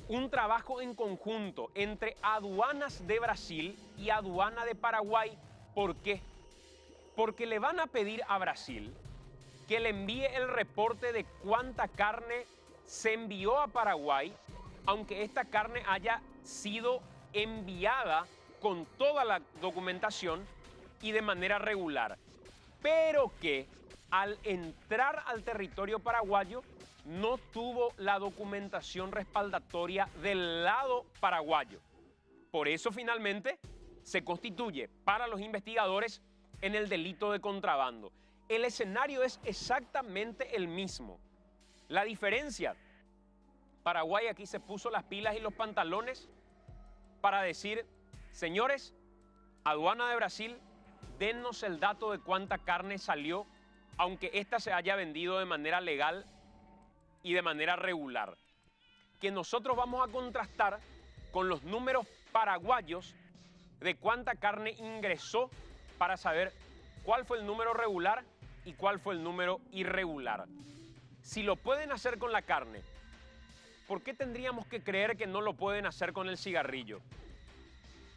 un trabajo en conjunto entre aduanas de Brasil y aduana de Paraguay. ¿Por qué? Porque le van a pedir a Brasil que le envíe el reporte de cuánta carne se envió a Paraguay, aunque esta carne haya sido enviada con toda la documentación y de manera regular, pero que al entrar al territorio paraguayo no tuvo la documentación respaldatoria del lado paraguayo. Por eso finalmente se constituye para los investigadores en el delito de contrabando. El escenario es exactamente el mismo. La diferencia, Paraguay aquí se puso las pilas y los pantalones para decir, señores, aduana de Brasil, dennos el dato de cuánta carne salió, aunque ésta se haya vendido de manera legal y de manera regular. Que nosotros vamos a contrastar con los números paraguayos de cuánta carne ingresó para saber cuál fue el número regular y cuál fue el número irregular. Si lo pueden hacer con la carne, ¿por qué tendríamos que creer que no lo pueden hacer con el cigarrillo?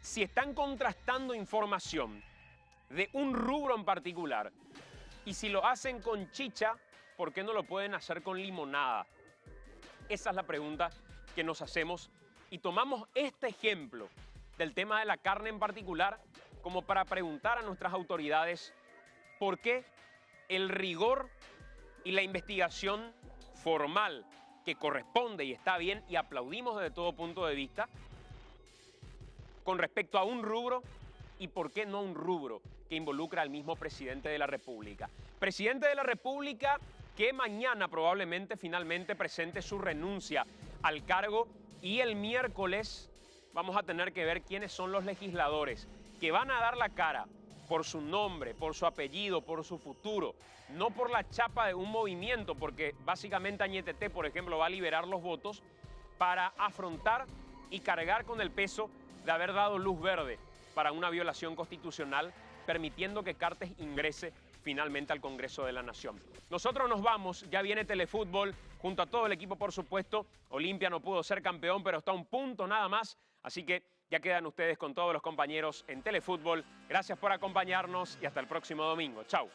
Si están contrastando información de un rubro en particular y si lo hacen con chicha, ¿por qué no lo pueden hacer con limonada? Esa es la pregunta que nos hacemos y tomamos este ejemplo del tema de la carne en particular como para preguntar a nuestras autoridades por qué el rigor y la investigación formal que corresponde y está bien y aplaudimos desde todo punto de vista con respecto a un rubro y por qué no un rubro que involucra al mismo presidente de la República. Presidente de la República que mañana probablemente finalmente presente su renuncia al cargo y el miércoles vamos a tener que ver quiénes son los legisladores que van a dar la cara por su nombre, por su apellido, por su futuro, no por la chapa de un movimiento, porque básicamente Añetete, por ejemplo, va a liberar los votos para afrontar y cargar con el peso de haber dado luz verde para una violación constitucional, permitiendo que Cartes ingrese finalmente al Congreso de la Nación. Nosotros nos vamos, ya viene Telefútbol, junto a todo el equipo, por supuesto. Olimpia no pudo ser campeón, pero está a un punto nada más, así que ya quedan ustedes con todos los compañeros en Telefútbol. Gracias por acompañarnos y hasta el próximo domingo. Chau.